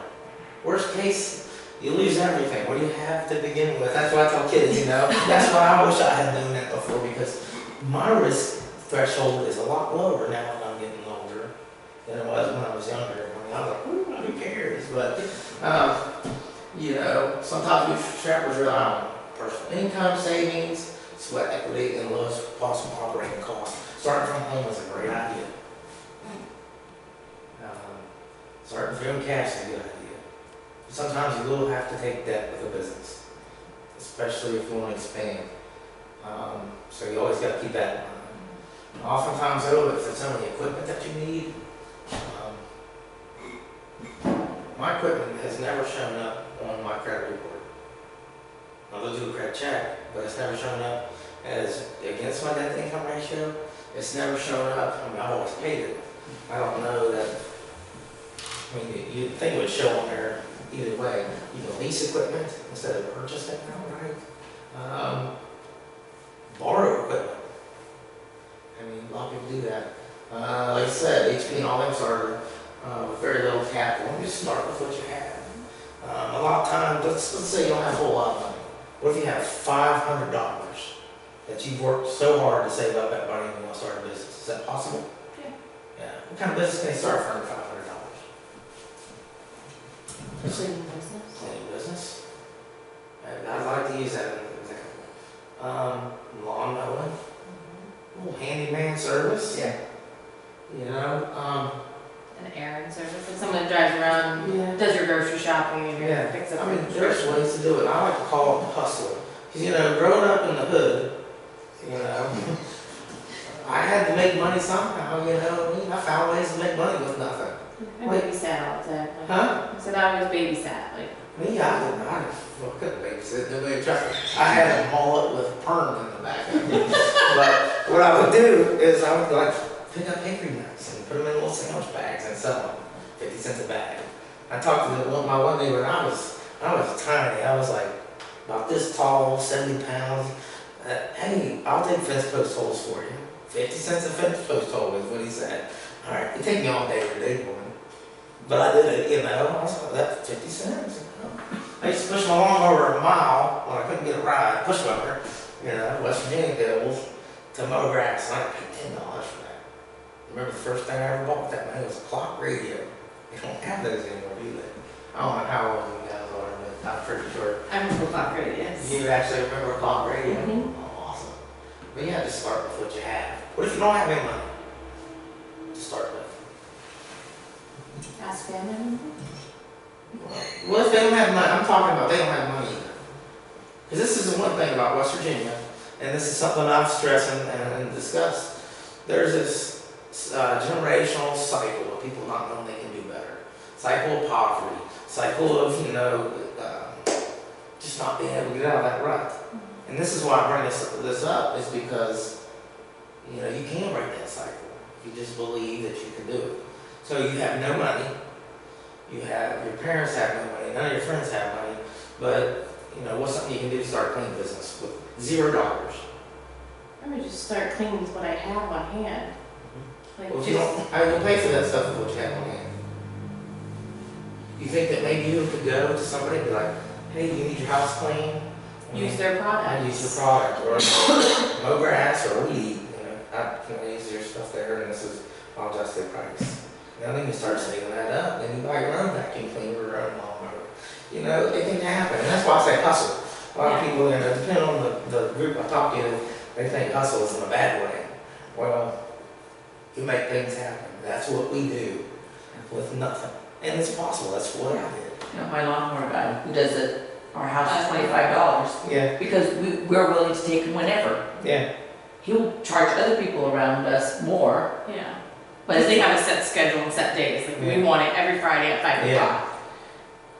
Worst case, you lose everything. What do you have to begin with? That's what I tell kids, That's why I wish I had known that before, because my risk threshold is a lot lower now that I'm getting older than it was when I was younger. I was like, who cares? But, sometimes bootstrappers rely on personal income, savings, sweat equity, and lowest possible operating costs. Starting from home is a great idea. Starting from your own cash is a good idea. Sometimes you will have to take debt with a business, especially if you want to expand. So you always got to keep that in mind. Oftentimes, though, if it's some of the equipment that you need, my equipment has never shown up on my credit report. I'll do a credit check, but it's never shown up as against my debt to income ratio. It's never shown up. I've always paid it. I don't know that. You'd think it would show on there either way. You can lease equipment instead of purchase it outright. Borrow equipment. A lot of people do that. Like I said, HP and all them started with very little capital. You just start with what you have. A lot of times, let's say you don't have a whole lot of money. What if you have $500 that you've worked so hard to save up that money and you want to start a business? Is that possible? Yeah. What kind of business can you start for under $500? Cleaning business. Cleaning business. I'd like to use that as an example. Lawn mowing. Little handyman service. Yeah. An errand service, like someone that drives around, does your grocery shopping and picks up. There's ways to do it. I like to call it hustling. Because, growing up in the hood, I had to make money somehow, you know what I mean? I found ways to make money with nothing. I babysat all the time. Like, Huh? I said I always babysat, like, Me, I couldn't babysit, nobody trust me. I had a mullet with perm in the back of it. But what I would do is I would like pick up hickory nuts and put them in little sandwich bags and sell them, 50 cents a bag. I talked to my one neighbor, and I was tiny. I was like about this tall, 70 pounds. Hey, I'll take fence post holes for you. 50 cents a fence post hole is what he said. All right, it take me all day to do one. But I did it, you know. I was like, that's 50 cents. You know? I used to push my lawnmower a mile when I couldn't get a ride, push mower, you know, West Virginia bills to mow grass. And I paid $10 for that. Remember the first thing I ever bought that, man, it was a clock radio. They don't have those anymore, do they? I don't know how old you guys are, but I'm pretty sure. I remember clock radius. You actually remember a clock radio? Mhm. Oh, awesome. But you have to start with what you have. What if you don't have any money to start with? Ask family. Well, if they don't have money, I'm talking about they don't have money either. Because this is the one thing about West Virginia, and this is something I've stressed and discussed. There's this generational cycle of people not knowing they can do better. Cycle of poverty, cycle of, you know, just not being able to get out of that rut. And this is why I bring this up, is because, you know, you can break that cycle if you just believe that you can do it. So you have no money, your parents have no money, none of your friends have money, but, you know, what's something you can do to start a clean business with $0? I would just start cleaning with what I have on hand. Like Well, if you just, don't, I will pay for that stuff with what you have on hand. You think that maybe you could go to somebody and be like, hey, you need your house clean? use their products. I use your product, or mow grass, or weed, you know, I use your stuff there, and this is, I'll adjust their price. Now then you start saving that up, then you buy your own vacuum cleaner, your own lawnmower. You know, it can happen, and that's why I say hustle. A lot of Yeah. people, you know, depending on the group I talk to, they think hustle is in a bad way. Well, you make things happen. That's what we do with nothing. And it's possible, that's what I did. You know, my lawnmower guy who does it, our house is $25 Yeah, because we're willing to take him whenever. yeah. He'll charge other people around us more, Yeah. but Because they it's have a set schedule and set days. Like Yeah. we want it every Friday at 5 Yeah. o'clock.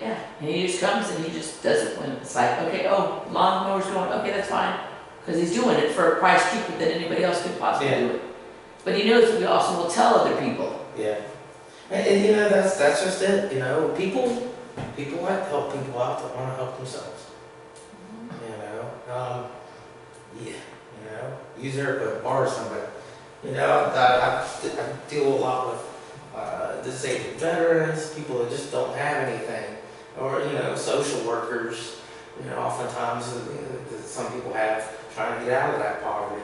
yeah, and he just comes and he just does it when it's like, okay, oh, lawnmower's going, okay, that's fine. Because he's doing it for a price cheaper than anybody else could possibly Yeah. do it. But he knows that we also will tell other people. Yeah, and you know that's just it. You know, people like to help people out that want to help themselves. You know, yeah, you know, use their equipment, borrow somebody. You know, I deal a lot with disabled veterans, people that just don't have anything, or you know, social workers. You know, oftentimes some people have trying to get out of that poverty.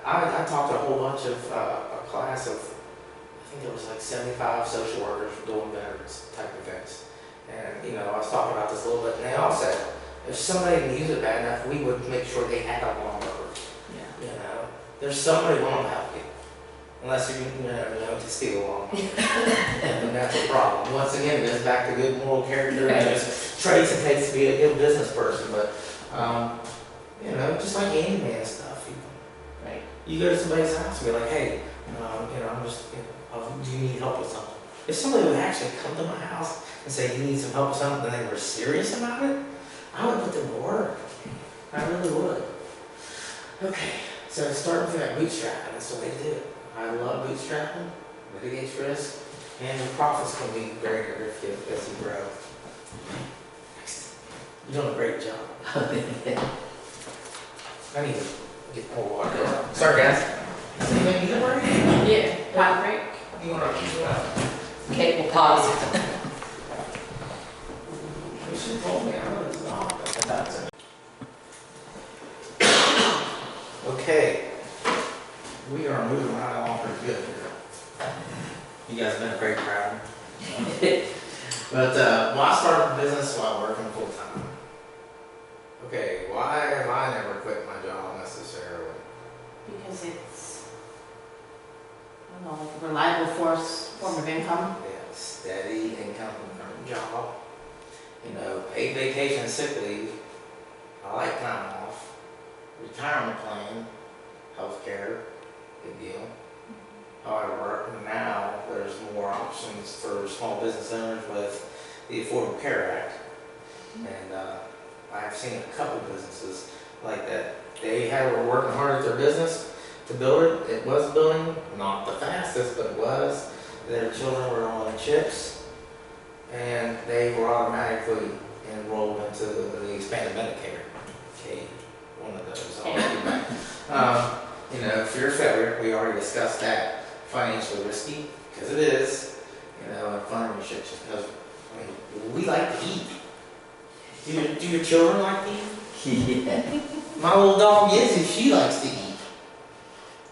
I talked to a whole bunch of a class of, I think there was like 75 social workers doing veterans type events. And, you know, I was talking about this a little bit, and they all said, if somebody didn't use it bad enough, we would make sure they had a lawnmower. Yeah. You know, there's somebody willing to help you. Unless you know to steal a lawnmower. And that's a problem. Once again, it goes back to good moral character and just traits it takes to be a good business person. But, you know, just like handyman stuff, Right. you go to somebody's house and be like, hey, you know, I'm just, you know, do you need help with something? If somebody would actually come to my house and say, you need some help with something, and they were serious about it, I would put them to work. I really would. Okay, so starting from that bootstrapping, that's the way to do it. I love bootstrapping, mitigates risk, and the profits can be greater if you, as you grow. Next. You're doing a great job. I need to get more water. Sorry, guys. Anything you want? Yeah. Pot break. You want to? Okay, we'll pause. You should have told me. I know it's not, but that's it. Okay. We are moving right along pretty good here. You guys have been a great crowd. But well, I started the business while working full time. Okay, why have I never quit my job necessarily? Because it's, I don't know, like a reliable form of income. Yeah, steady income from job. You know, paid vacation, sick leave. I like time off. Retirement plan, healthcare, getting small business owners with the Affordable Care Act. And I've seen a couple businesses like that. They were working hard at their business to build it. It was building, not the fastest, but it was. Their children were on chips, and they were automatically enrolled into the expanded Medicare. Okay, one of those. You know, fear of failure, we already discussed that. Financially risky, because it is. You know, and funding shit just because, I mean, we like to eat. Do your children like to eat? Yeah. My little dog Izzy, she likes to eat.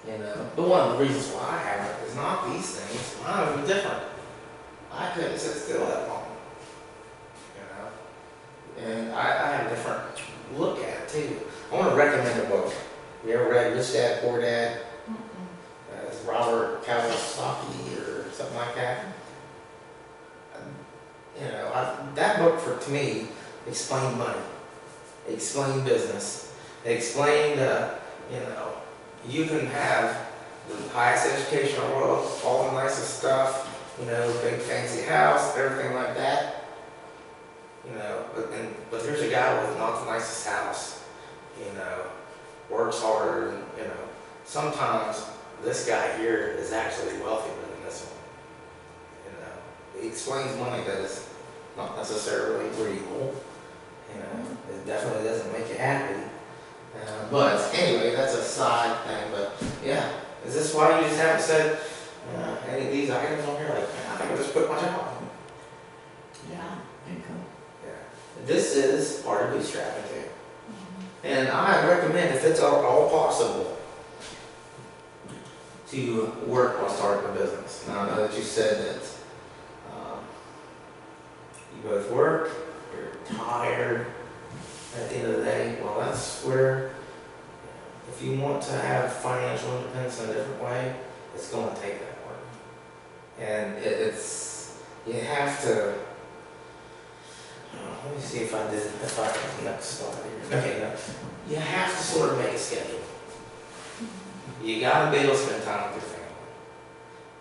You know, but one of the reasons why I haven't is not these things. Mine are different. I couldn't sit still that long. You know, and I have a different look at it too. I want to recommend a book. You ever read Rich Dad Poor Dad? It's Robert Kiyosaki or something like that. You know, that book to me explained money, explained business, explained, you know, you can have the highest education in the world, all the nicest stuff, you know, big fancy house, everything like that. You know, but there's a guy with not the nicest house, you know, works harder, and, you know, sometimes this guy here is actually wealthier than this one. You know, he explains money that is not necessarily real. You know, it definitely doesn't make you happy. But anyway, that's a side thing. But yeah, is this why you just haven't said any of these items on here? Like, I think I'll just quit my job. Yeah. Income. Yeah. This is part of bootstrapping too. And I recommend, if it's all possible, to work while starting a business. Now I know that you said that you both work, you're tired at the end of the day. Well, that's where, if you want to have financial independence in a different way, it's going to take that work. And you have to, let me see if I next slide here. Okay, no. You have to sort of make a schedule. You gotta be able to spend time with your family.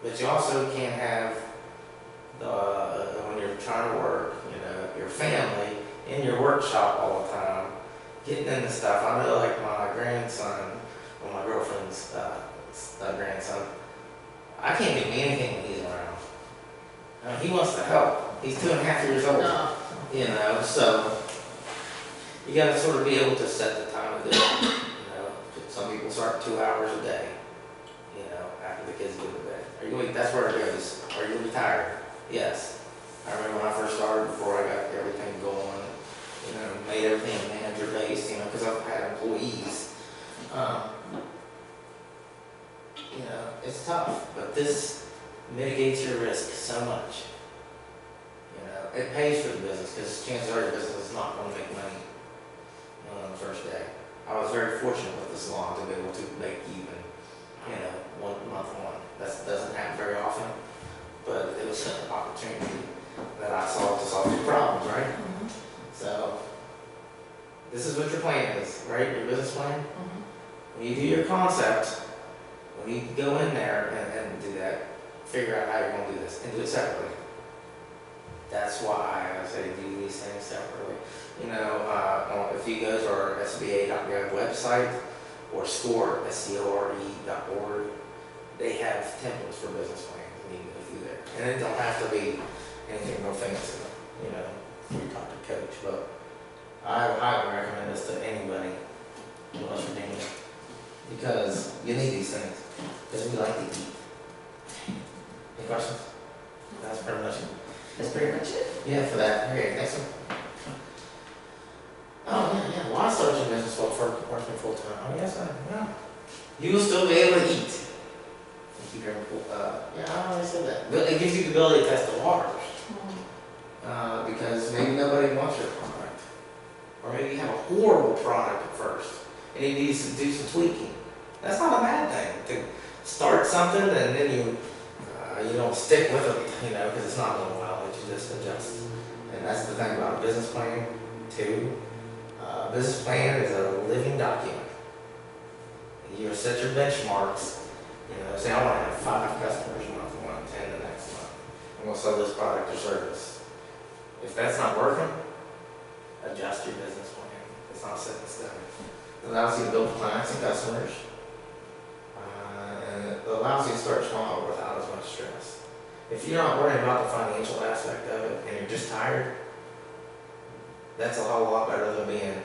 But you also can't have when you're trying to work, you know, your family in your workshop all the time, getting into stuff. I know, like my grandson, or my girlfriend's grandson, I can't do anything when he's around. I mean, he wants to help. He's 2.5 years old. No. You know, so you got to sort of be able to set the time to do it. You know, some people start 2 hours a day. You know, after the kids go to bed. That's where it goes. Are you retired? Yes. I remember when I first started, before I got everything going, you know, made everything manager based. You know, because I've had employees. You know, it's tough, but this mitigates your risk so much. It pays for the business, because chances are your business is not going to make money on the first day. I was very fortunate with the salon to be able to make even, you know, 1 month one. That doesn't happen very often, but it was an opportunity that I saw to solve your problems, right? Mm-hmm. So, this is what your plan is, right? Your business plan? Mm-hmm. When you do your concept, when you go in there and do that, figure out how you're going to do this, and do it separately. That's why I say do these things separately. You know, if you go to our SBA.gov website or SCORE, SCORE.org, they have templates for business plans, and you can go through there. And it don't have to be anything real fancy, you know, you talk to coach, but I would highly recommend this to anybody in West Virginia, because you need these things, because we like to eat. Any questions? That's pretty much it. That's pretty much it. Yeah, for that. Okay, next one. Oh, yeah. Why start your business while working full time? Oh, yes, yeah. You will still be able to eat. Yeah, I always said that. But it gives you the ability to test the waters. Because maybe nobody wants your product. Or maybe you have a horrible product at first, and it needs to do some tweaking. That's not a bad thing. To start something and then you don't stick with it, you know, because it's not going well. You just adjust. And that's the thing about a business plan, too. Business plan is a living document. You set your benchmarks. You know, say I want to have 5 customers a month, I want 10 the next month. I I'm gonna sell this product or service. If that's not working, adjust your business plan. It's not set in stone. It allows you to build clients and customers, and it allows you to start small without as much stress. If you're not worrying about the financial aspect of it and you're just tired, that's a whole lot better than being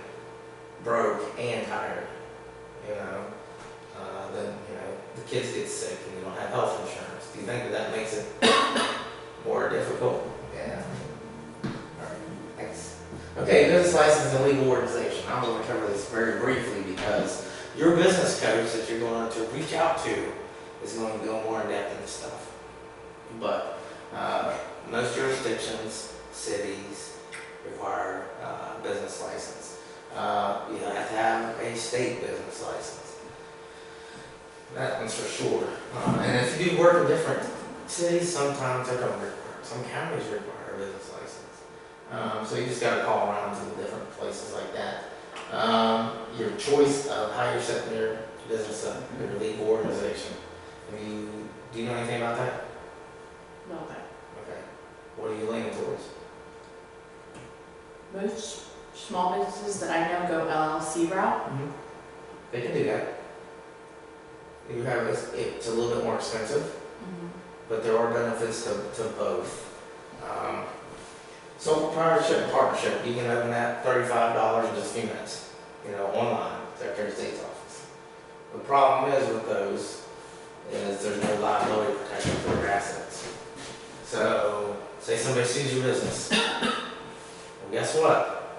broke and tired. You know, then the kids get sick and you don't have health insurance. Do you think that makes it more difficult? Yeah. All right. Thanks. Okay, business license and legal organization. I'm going to cover this very briefly because your business coach that you're going to reach out to is going to go more in depth into stuff. But most jurisdictions, cities require business license. You have to have a state business license. That one's for sure. And if you do work in different cities, sometimes they don't require. Some counties require a business license. So you just got to call around to the different places like that. Your choice of how you're setting your business up, your legal organization. Do you know anything about that? No, Okay. What are you leaning towards? most small businesses that I know go LLC route. They can do that. You have it's a little bit more expensive, but there are benefits to both. Sole proprietorship and partnership, you can open that $35 in just a few minutes, online, Secretary of State's office. The problem is with those is there's no liability protection for your assets. So, say somebody sues your business. Well, guess what?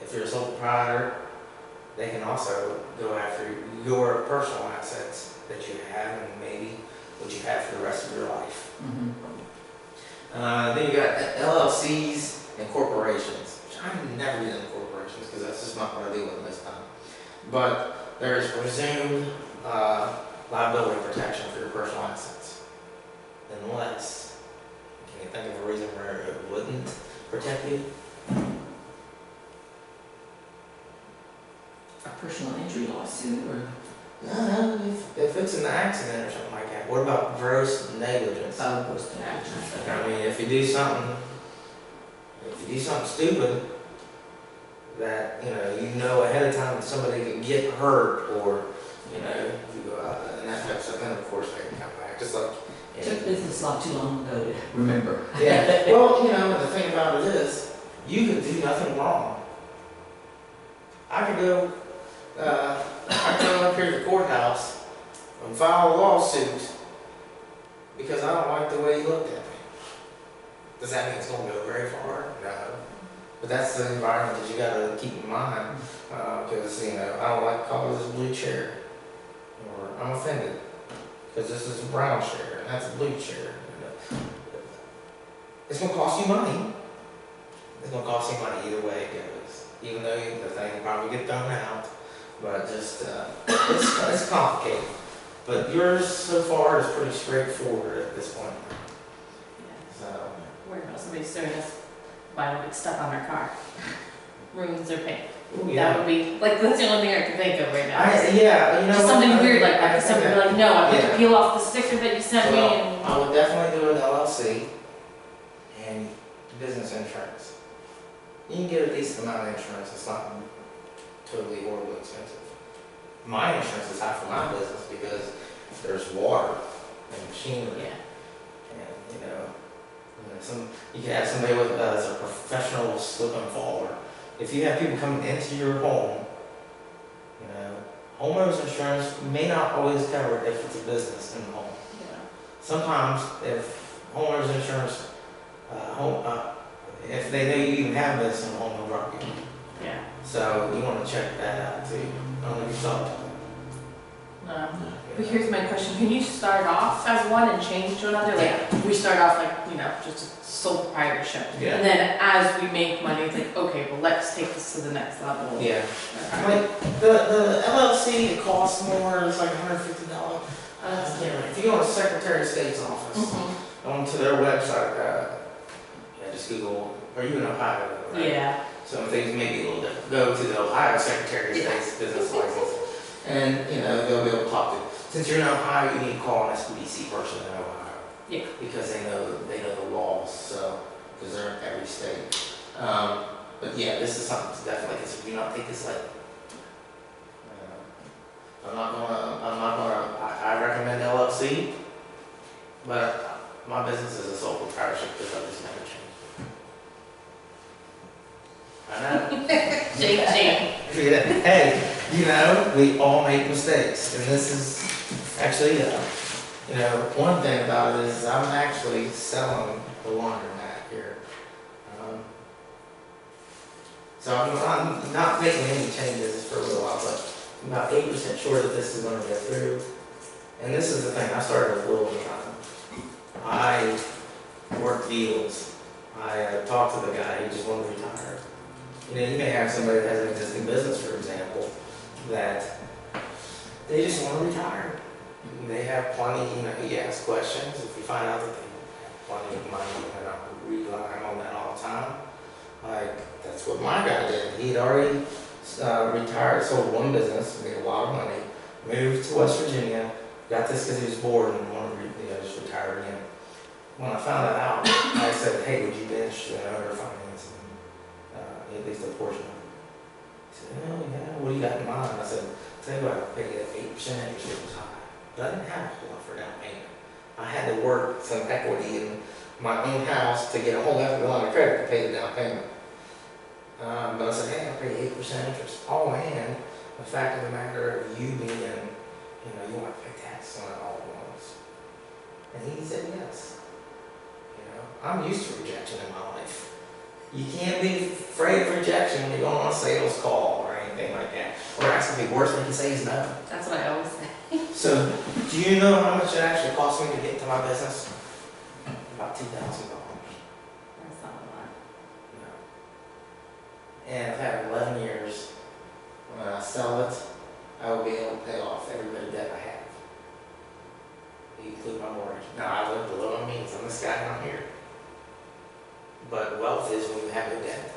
If you're a sole proprietor, they can also go after your personal assets that you have and maybe what you have for the rest of your life. Then you got LLCs and corporations, which I've never done corporations because that's just not what I deal with this time. But there is presumed liability protection for your personal assets. Unless, can you think of a reason where it wouldn't protect you? A personal injury lawsuit or? No, if it's an accident or something like that. What about gross negligence? Goes to action. I mean, if you do something stupid that, you know ahead of time that somebody could get hurt or, and that type of stuff, then of course they can come back. Just like, Took business not too long ago to remember. yeah. Well, the thing about it is, you could do nothing wrong. I could go up here to the courthouse and file a lawsuit because I don't like the way he looked at me. Does that mean it's going to go very far? No. But that's the environment that you got to keep in mind because, I don't like calling this a blue chair. Or I'm offended because this is a brown chair and that's a blue chair. It's going to cost you money. It's going to cost you money either way it goes. Even though the thing will probably get thrown out. But just, it's complicated. But yours so far is pretty straightforward at this point. So, Worried about somebody suing us by what gets stuck on their car. Ruins their paint. ooh, That yeah. would be, that's the only thing I can think of right now. Just Something what? weird like that, 'cause somebody be like, no, I have Yeah. to peel off the sticker that you sent me Well, and. I would definitely do an LLC and business insurance. You can get a decent amount of insurance. It's not totally horribly expensive. My insurance is high for my business because there's water and machinery. Yeah. And you can have somebody with as a professional slip and fall. Or if you have people coming into your home, homeowners insurance may not always cover it if it's a business in the home. Yeah. Sometimes if homeowners insurance, if they know you even have this in the home, they'll drop you. Yeah. So you want to check that out too. I don't know if you saw that. But here's my question, can you start off as one and change to another? Like, we start off just a sole proprietorship. Yeah. And then as we make money, it's like, okay, well, let's take this to the next level. Yeah. Okay. Like the LLC, it costs more. It's like $150. If you go to the Secretary of State's office, onto their website, just Google, or even Ohio, right? Yeah. Some things may be a little different. Go to the Ohio Secretary of State's business license, and they'll be able to talk to you. Since you're in Ohio, you need to call an SBDC person in Ohio. Yeah. Because they know the laws, so, because they're in every state. But yeah, this is something to definitely consider. Do not take this lightly. I recommend LLC, but my business is a sole proprietorship because I just never changed. I know. Shake, shake. Yeah. Hey, you know, we all make mistakes, and this is actually, one thing about it is I'm actually selling the laundromat here. So I'm not making any changes for a little while, but I'm about 8% sure that this is going to go through. And this is the thing, I started a little time. I work deals. I talked to the guy, he just wanted to retire. You may have somebody that has an existing business, for example, that they just want to retire. They have plenty, he asks questions. If you find out that they have plenty of money, they're not relying on that all the time. Like, that's what my guy did. He'd already retired, sold one business, made a lot of money, moved to West Virginia, got this because he was bored and wanted to just retire again. When I found that out, I said, hey, would you be interested in owner financing? At least a portion of it. He said, oh yeah, what do you got in mind? I said, tell you what, I'll pay you at 8% interest, it was high. But I didn't have a whole lot for down payment. I had to work some equity in my own house to get a whole lot of credit to pay the down payment. But I said, hey, I'll pay 8% interest. Oh, and the fact of the matter of you being, you want to pay taxes on it all at once. And he said yes. I'm used to rejection in my life. You can't be afraid of rejection when you're going on a sales call or anything like that. Or asking people, worst thing you can say is no. That's what I always say. So, do you know how much it actually cost me to get to my business? About $2,000. That's not a lot. No. And I've had 11 years. When I sell it, I will be able to pay off every bit of debt I have. Include my mortgage. Now, I live below my means. I'm this guy down here. But wealth is when you have no debt.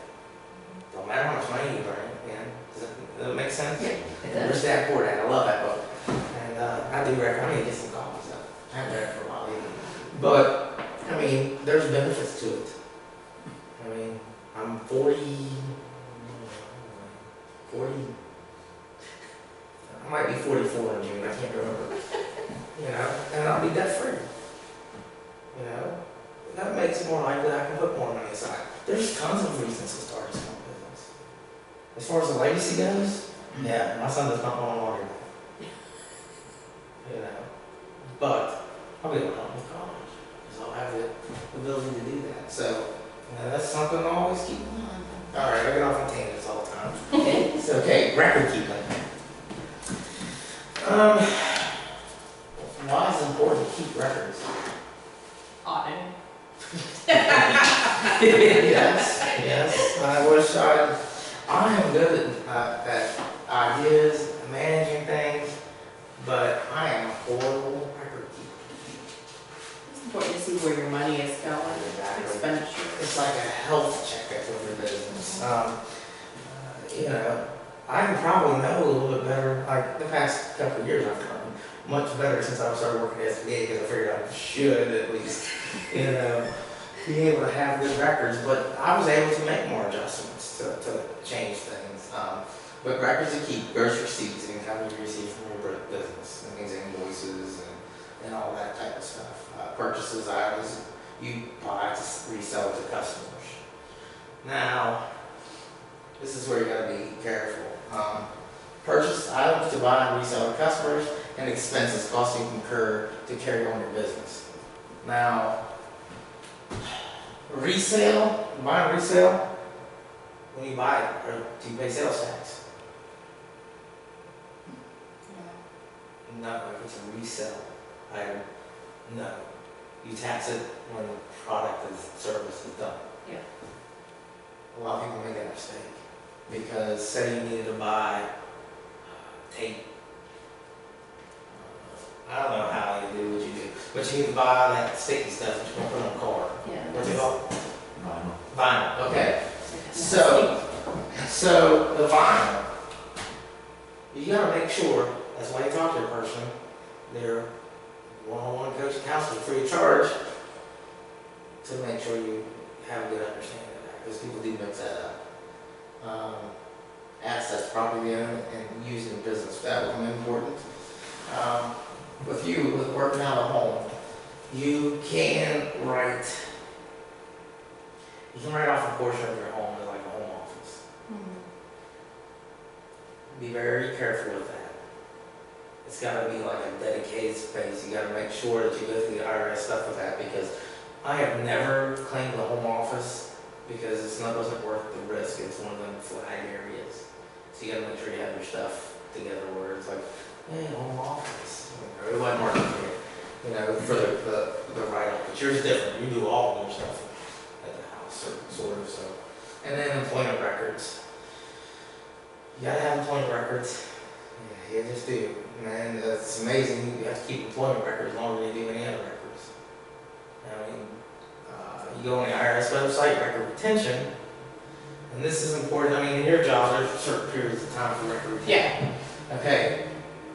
Don't matter how much money you bring, does it make sense? Yeah, it does. Rich Dad Poor Dad, I love that book. And I do recommend, I need to get some copies of it. I haven't read it for a while either. But, there's benefits to it. I'm 40, I might be 44 in June, I can't remember. And I'll be debt free. That makes it more likely I can put more money aside. There's tons of reasons to start a small business. As far as the legacy goes, yeah, my son does not want to water that. But I'll be able to help him with college because I'll have the ability to do that. So that's something to always keep in mind. All right, I get off on tangents all the time. It's okay. Record keeping. Why is it important to keep records? Auditing. Yes. I am good at ideas, managing things, but I am a horrible record keeper. It's important to see where your money is going, expenditure. It's like a health checkup of your business. I can probably know a little bit better. Like the past couple of years, I've gotten much better since I started working at SBA because I figured I should at least, be able to have good records. But I was able to make more adjustments to change things. But records to keep, gross receipts, income you receive from your business, that means invoices and all that type of stuff. Purchases, items you buy to resell to customers. Now, this is where you got to be careful. Purchase items to buy and resell to customers and expenses costs you incur to carry on your business. Now, resale, buy and resale, when you buy it, or do you pay sales tax? No, if it's a resale item, no. You tax it when the product is service is done. Yeah. A lot of people make that mistake because say you needed to buy tape. I don't know how you do what you do, but you need to buy that sticky stuff that you're gonna put on a car. Yeah. What's it called? Vinyl. Vinyl. Okay. So the vinyl, you gotta make sure, that's why you talk to a person, they're one-on-one coaching counseling free of charge, to make sure you have a good understanding of that, because people do mix that up. Assets, property owned and used in business, that will become important. With you, with working out of home, you can write off a portion of your home as like a home office. Be very careful with that. It's gotta be like a dedicated space. You gotta make sure that you go through the IRS stuff with that, because I have never claimed the home office because it's not, wasn't worth the risk. It's one of them flag areas. So you gotta make sure you have your stuff together where it's like, hey, home office. It wasn't working for you, for the write-off. But yours is different. You do all of your stuff at the house, sort of, so. And then employment records. You gotta have employment records. Yeah, you just do. Man, it's amazing. You have to keep employment records longer than you do any other records. I mean, you go on the IRS website, record retention, and this is important. I mean, in your job, there's certain periods of time for record retention. Yeah. Okay.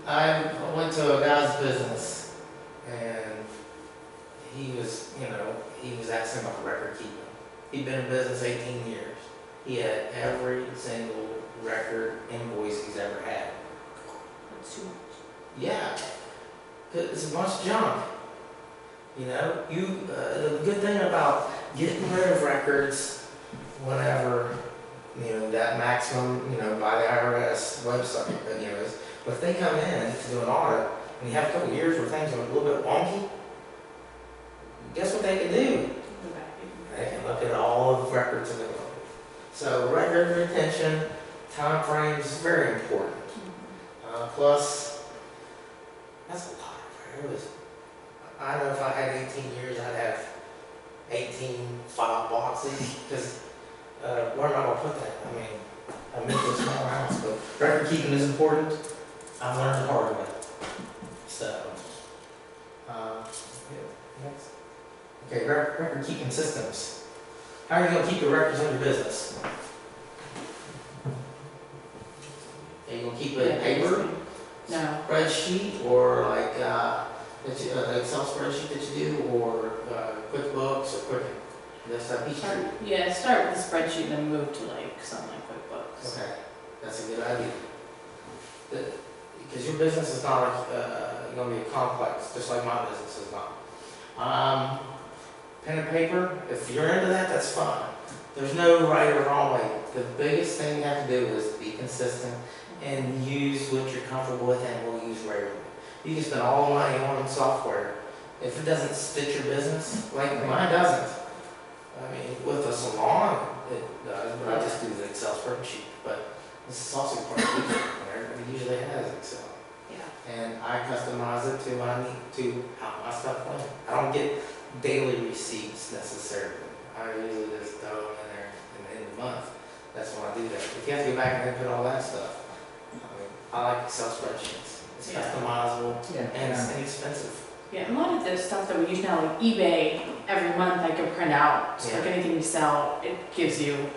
I went to a guy's business, and he was asking about record keeping. He'd been in business 18 years. He had every single record invoice he's ever had. That's too much. Yeah, 'cause it's a bunch of junk. The good thing about getting rid of records whenever, that maximum, by the IRS website, is, but if they come in to do an audit and you have a couple of years where things are a little bit wonky, guess what they can do? They can look at all of the records available. So record retention, time frames is very important. Plus, that's a lot. I know if I had 18 years, I'd have 18 file boxes, because where am I going to put that? I mean, I make a small house, but record keeping is important. I've learned the hard way. So, next. Okay, record keeping systems. How are you going to keep the records in your business? Are you going to keep it in paper? No. Spreadsheet, or like an Excel spreadsheet that you do, or QuickBooks, or Quicken? That's that piece. Yeah, start with the spreadsheet and then move to something like QuickBooks. Okay, that's a good idea. Because your business is not going to be complex, just like my business is not. Pen and paper, if you're into that, that's fine. There's no right or wrong way. The biggest thing you have to do is be consistent and use what you're comfortable with and will use regularly. You can spend all the money on software. If it doesn't fit your business, like mine doesn't. I mean, with a salon, it does, but I just do the Excel spreadsheet. But this is also part of it. Everybody usually has Excel. Yeah. And I customize it to how my stuff went. I don't get daily receipts necessarily. I usually just throw them in there in the end of the month. That's when I do that. If you have to go back and input all that stuff, I like Excel spreadsheets. It's customizable and it's inexpensive. Yeah, and a lot of the stuff that we use now, like eBay, every month I can print out, so like anything we sell, it gives you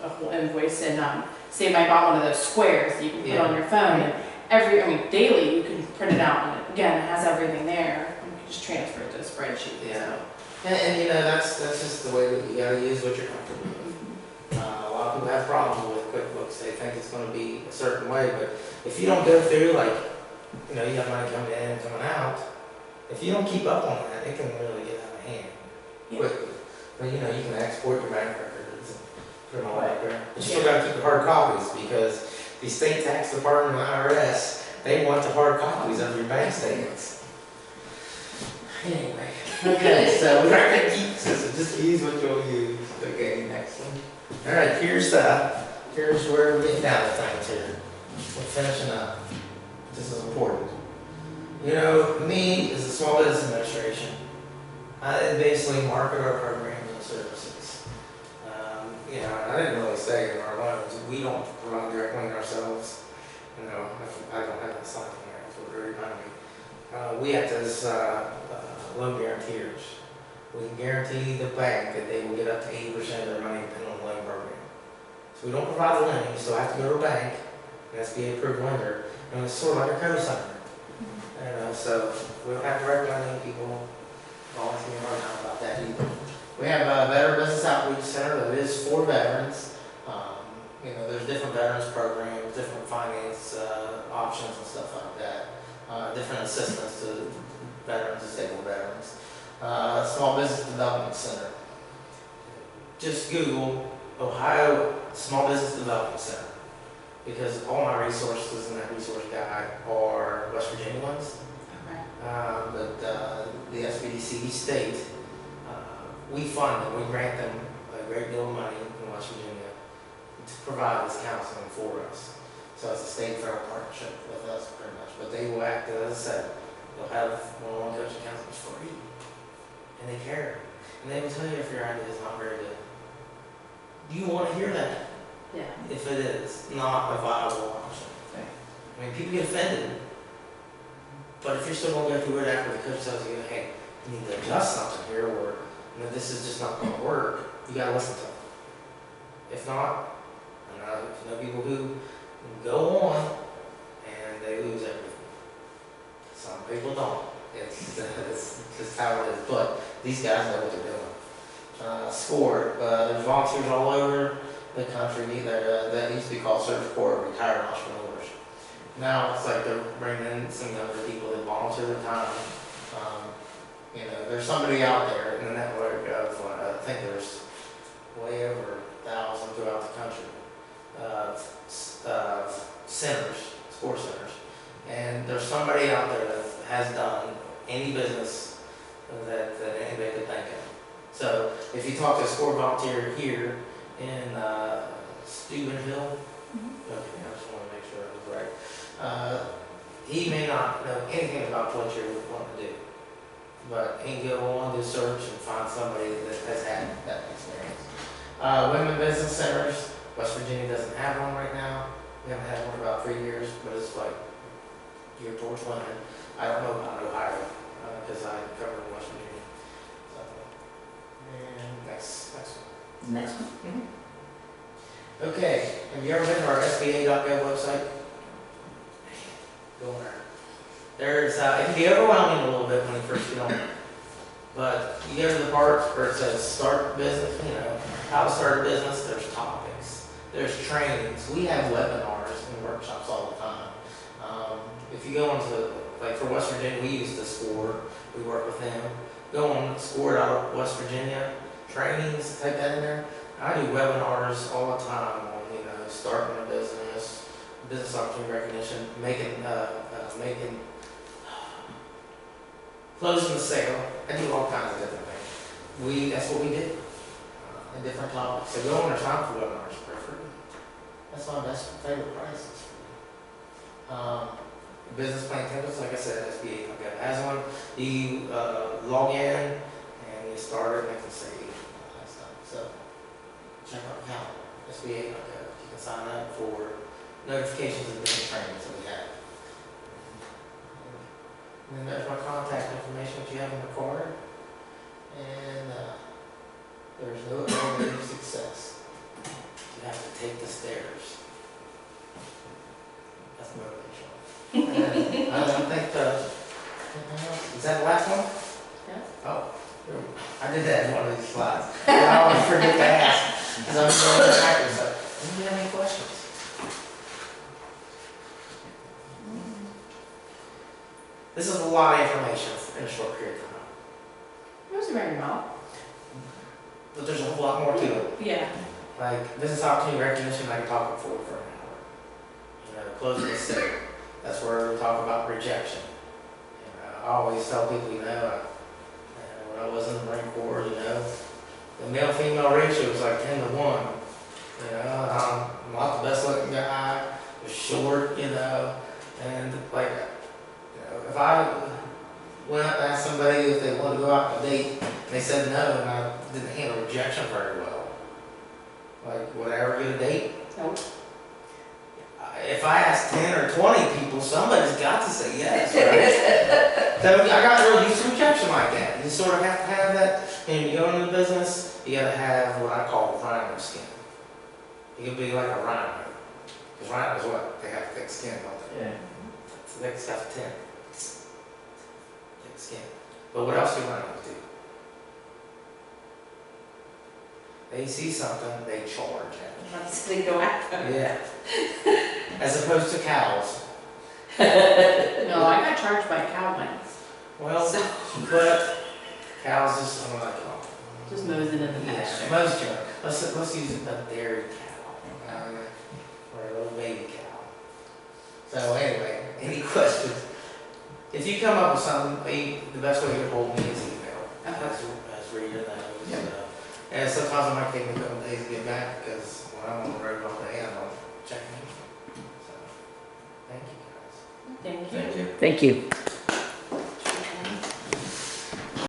a whole invoice. And say if I bought one of those squares that you can put on your phone, and daily you can print it out, and again, it has everything there. You can just transfer it to a spreadsheet. Yeah. And that's just the way that you gotta use what you're comfortable with. A lot of people have problems with QuickBooks. They think it's gonna be a certain way, but if you don't go through, you have money coming in and coming out, if you don't keep up on that, it can really get out of hand quickly. But you can export your bank records and put them all out there. But you still gotta keep the hard copies, because the state tax department and IRS, they want the hard copies of your bank statements. Anyway, okay, so we're not gonna keep this, so just use what you'll use. Okay, next one. All right, here's where we're getting down to things here. We're finishing up. This is important. Me as a small business administration, I basically market our programs and services. I didn't really say in our loans, we don't provide direct loan ourselves. I don't have that sign in there, that's what really reminded me. We act as loan guarantors. We can guarantee the bank that they will get up to 80% of their money depending on the loan program. So we don't provide the loan, you still have to go to a bank, and that's the approved lender, and it's sort of like a co-signer. So we don't have direct lending, people volunteering right now about that either. We have veterans. There's different veterans programs, different finance options and stuff like that. Different assistance to veterans, disabled veterans. Small Business Development Center. Just Google Ohio Small Business Development Center, because all my resources in that resource guide are West Virginia ones. Okay. But the SBDC state, we fund them, we grant them a great deal of money in West Virginia to provide this counseling for us. So it's a state-federal partnership with us pretty much. But they will act, as I said, they'll have one-on-one coaching counseling for free. And they care. And they will tell you if your idea is not very good. Do you want to hear that? Yeah. If it is not a viable option. I mean, people get offended. But if you're still going to go through it after the coach tells you, hey, you need to adjust something here, or this is just not going to work, you got to listen to them. If not, I know people who go on and they lose everything. Some people don't. It's just how it is. But these guys know what they're doing. SCORE, there's volunteers all over the country that used to be called Search for Retired Entrepreneurs. Now it's like they're bringing in some younger people that volunteer their time. There's somebody out there in the network of, I think there's way over 1,000 throughout the country, centers, SCORE centers. And there's somebody out there that has done any business that anybody could think of. So if you talk to a SCORE volunteer here in Steubenville, okay, I just want to make sure I was right. He may not know anything about what you're wanting to do, but he can go on, do search, and find somebody that has had that experience. Women business centers, West Virginia doesn't have one right now. We haven't had one for about 3 years, but it's like geared towards women. I don't know about Ohio, because I covered West Virginia. So, and next one. Next one. Okay, have you ever been to our SBA.gov website? Go on there. There's, it can be overwhelming a little bit when you first get on it. But you go to the part where it says start business, how to start a business, there's topics, there's trainings. We have webinars and workshops all the time. If you go into, like for West Virginia, we use the SCORE, we work with them. Go on SCORE.West Virginia, trainings, type that in there. I do webinars all the time on, starting a business, business opportunity recognition, closing the sale. I do all kinds of different things. That's what we did, in different topics. So go on their time for webinars for free. That's my best favorite prices. Business plan templates, like I said, SBA has one. You log in and you start it and it can save all that stuff. So check our account, SBA.gov. You can sign up for notifications of different trainings that we have. And then there's my contact information that you have in the card. And there's no elevator success. You have to take the stairs. That's motivational. And I don't think is that the last one? Yeah. Oh, I did that in one of these slides. I always forget to ask because I'm going backwards. So, do you have any questions? This is a lot of information in a short period of time. It was very well. But there's a whole lot more to it. Yeah. Like business opportunity recognition, I can talk for an hour. Closing the sale. That's where we talk about rejection. I always tell people, when I was in the Marine Corps, the male-female ratio was like 10 to 1. I'm not the best-looking guy. Was short, and like. If I went up and asked somebody if they wanted to go out on a date, and they said no, and I didn't handle rejection very well, like, would I ever get a date? Nope. If I asked 10 or 20 people, somebody's got to say yes, right? So I got real used to rejection like that. You sort of have to have that, and you go into the business, you got to have what I call rhino skin. You can be like a rhino. Because rhinos, what? They have thick skin, don't they? Yeah. So thick stuff 10. Thick skin. But what else do rhinos do? they see something, they charge it. Let's they go after. Yeah. As opposed to cows. No, I got charged by cow once. Well, So, but cows just, I'm like, oh. just nosing in the Yeah, pasture. most are. Let's use a dairy cow, or a little baby cow. So anyway, any questions? If you come up with something, the best way to get hold of me is email. As Rita knows. Yep. And sometimes I might take me a couple days to get back because when I'm on the road all day, I don't check me. So, thank you guys. Thank you. Thank you. Thank you.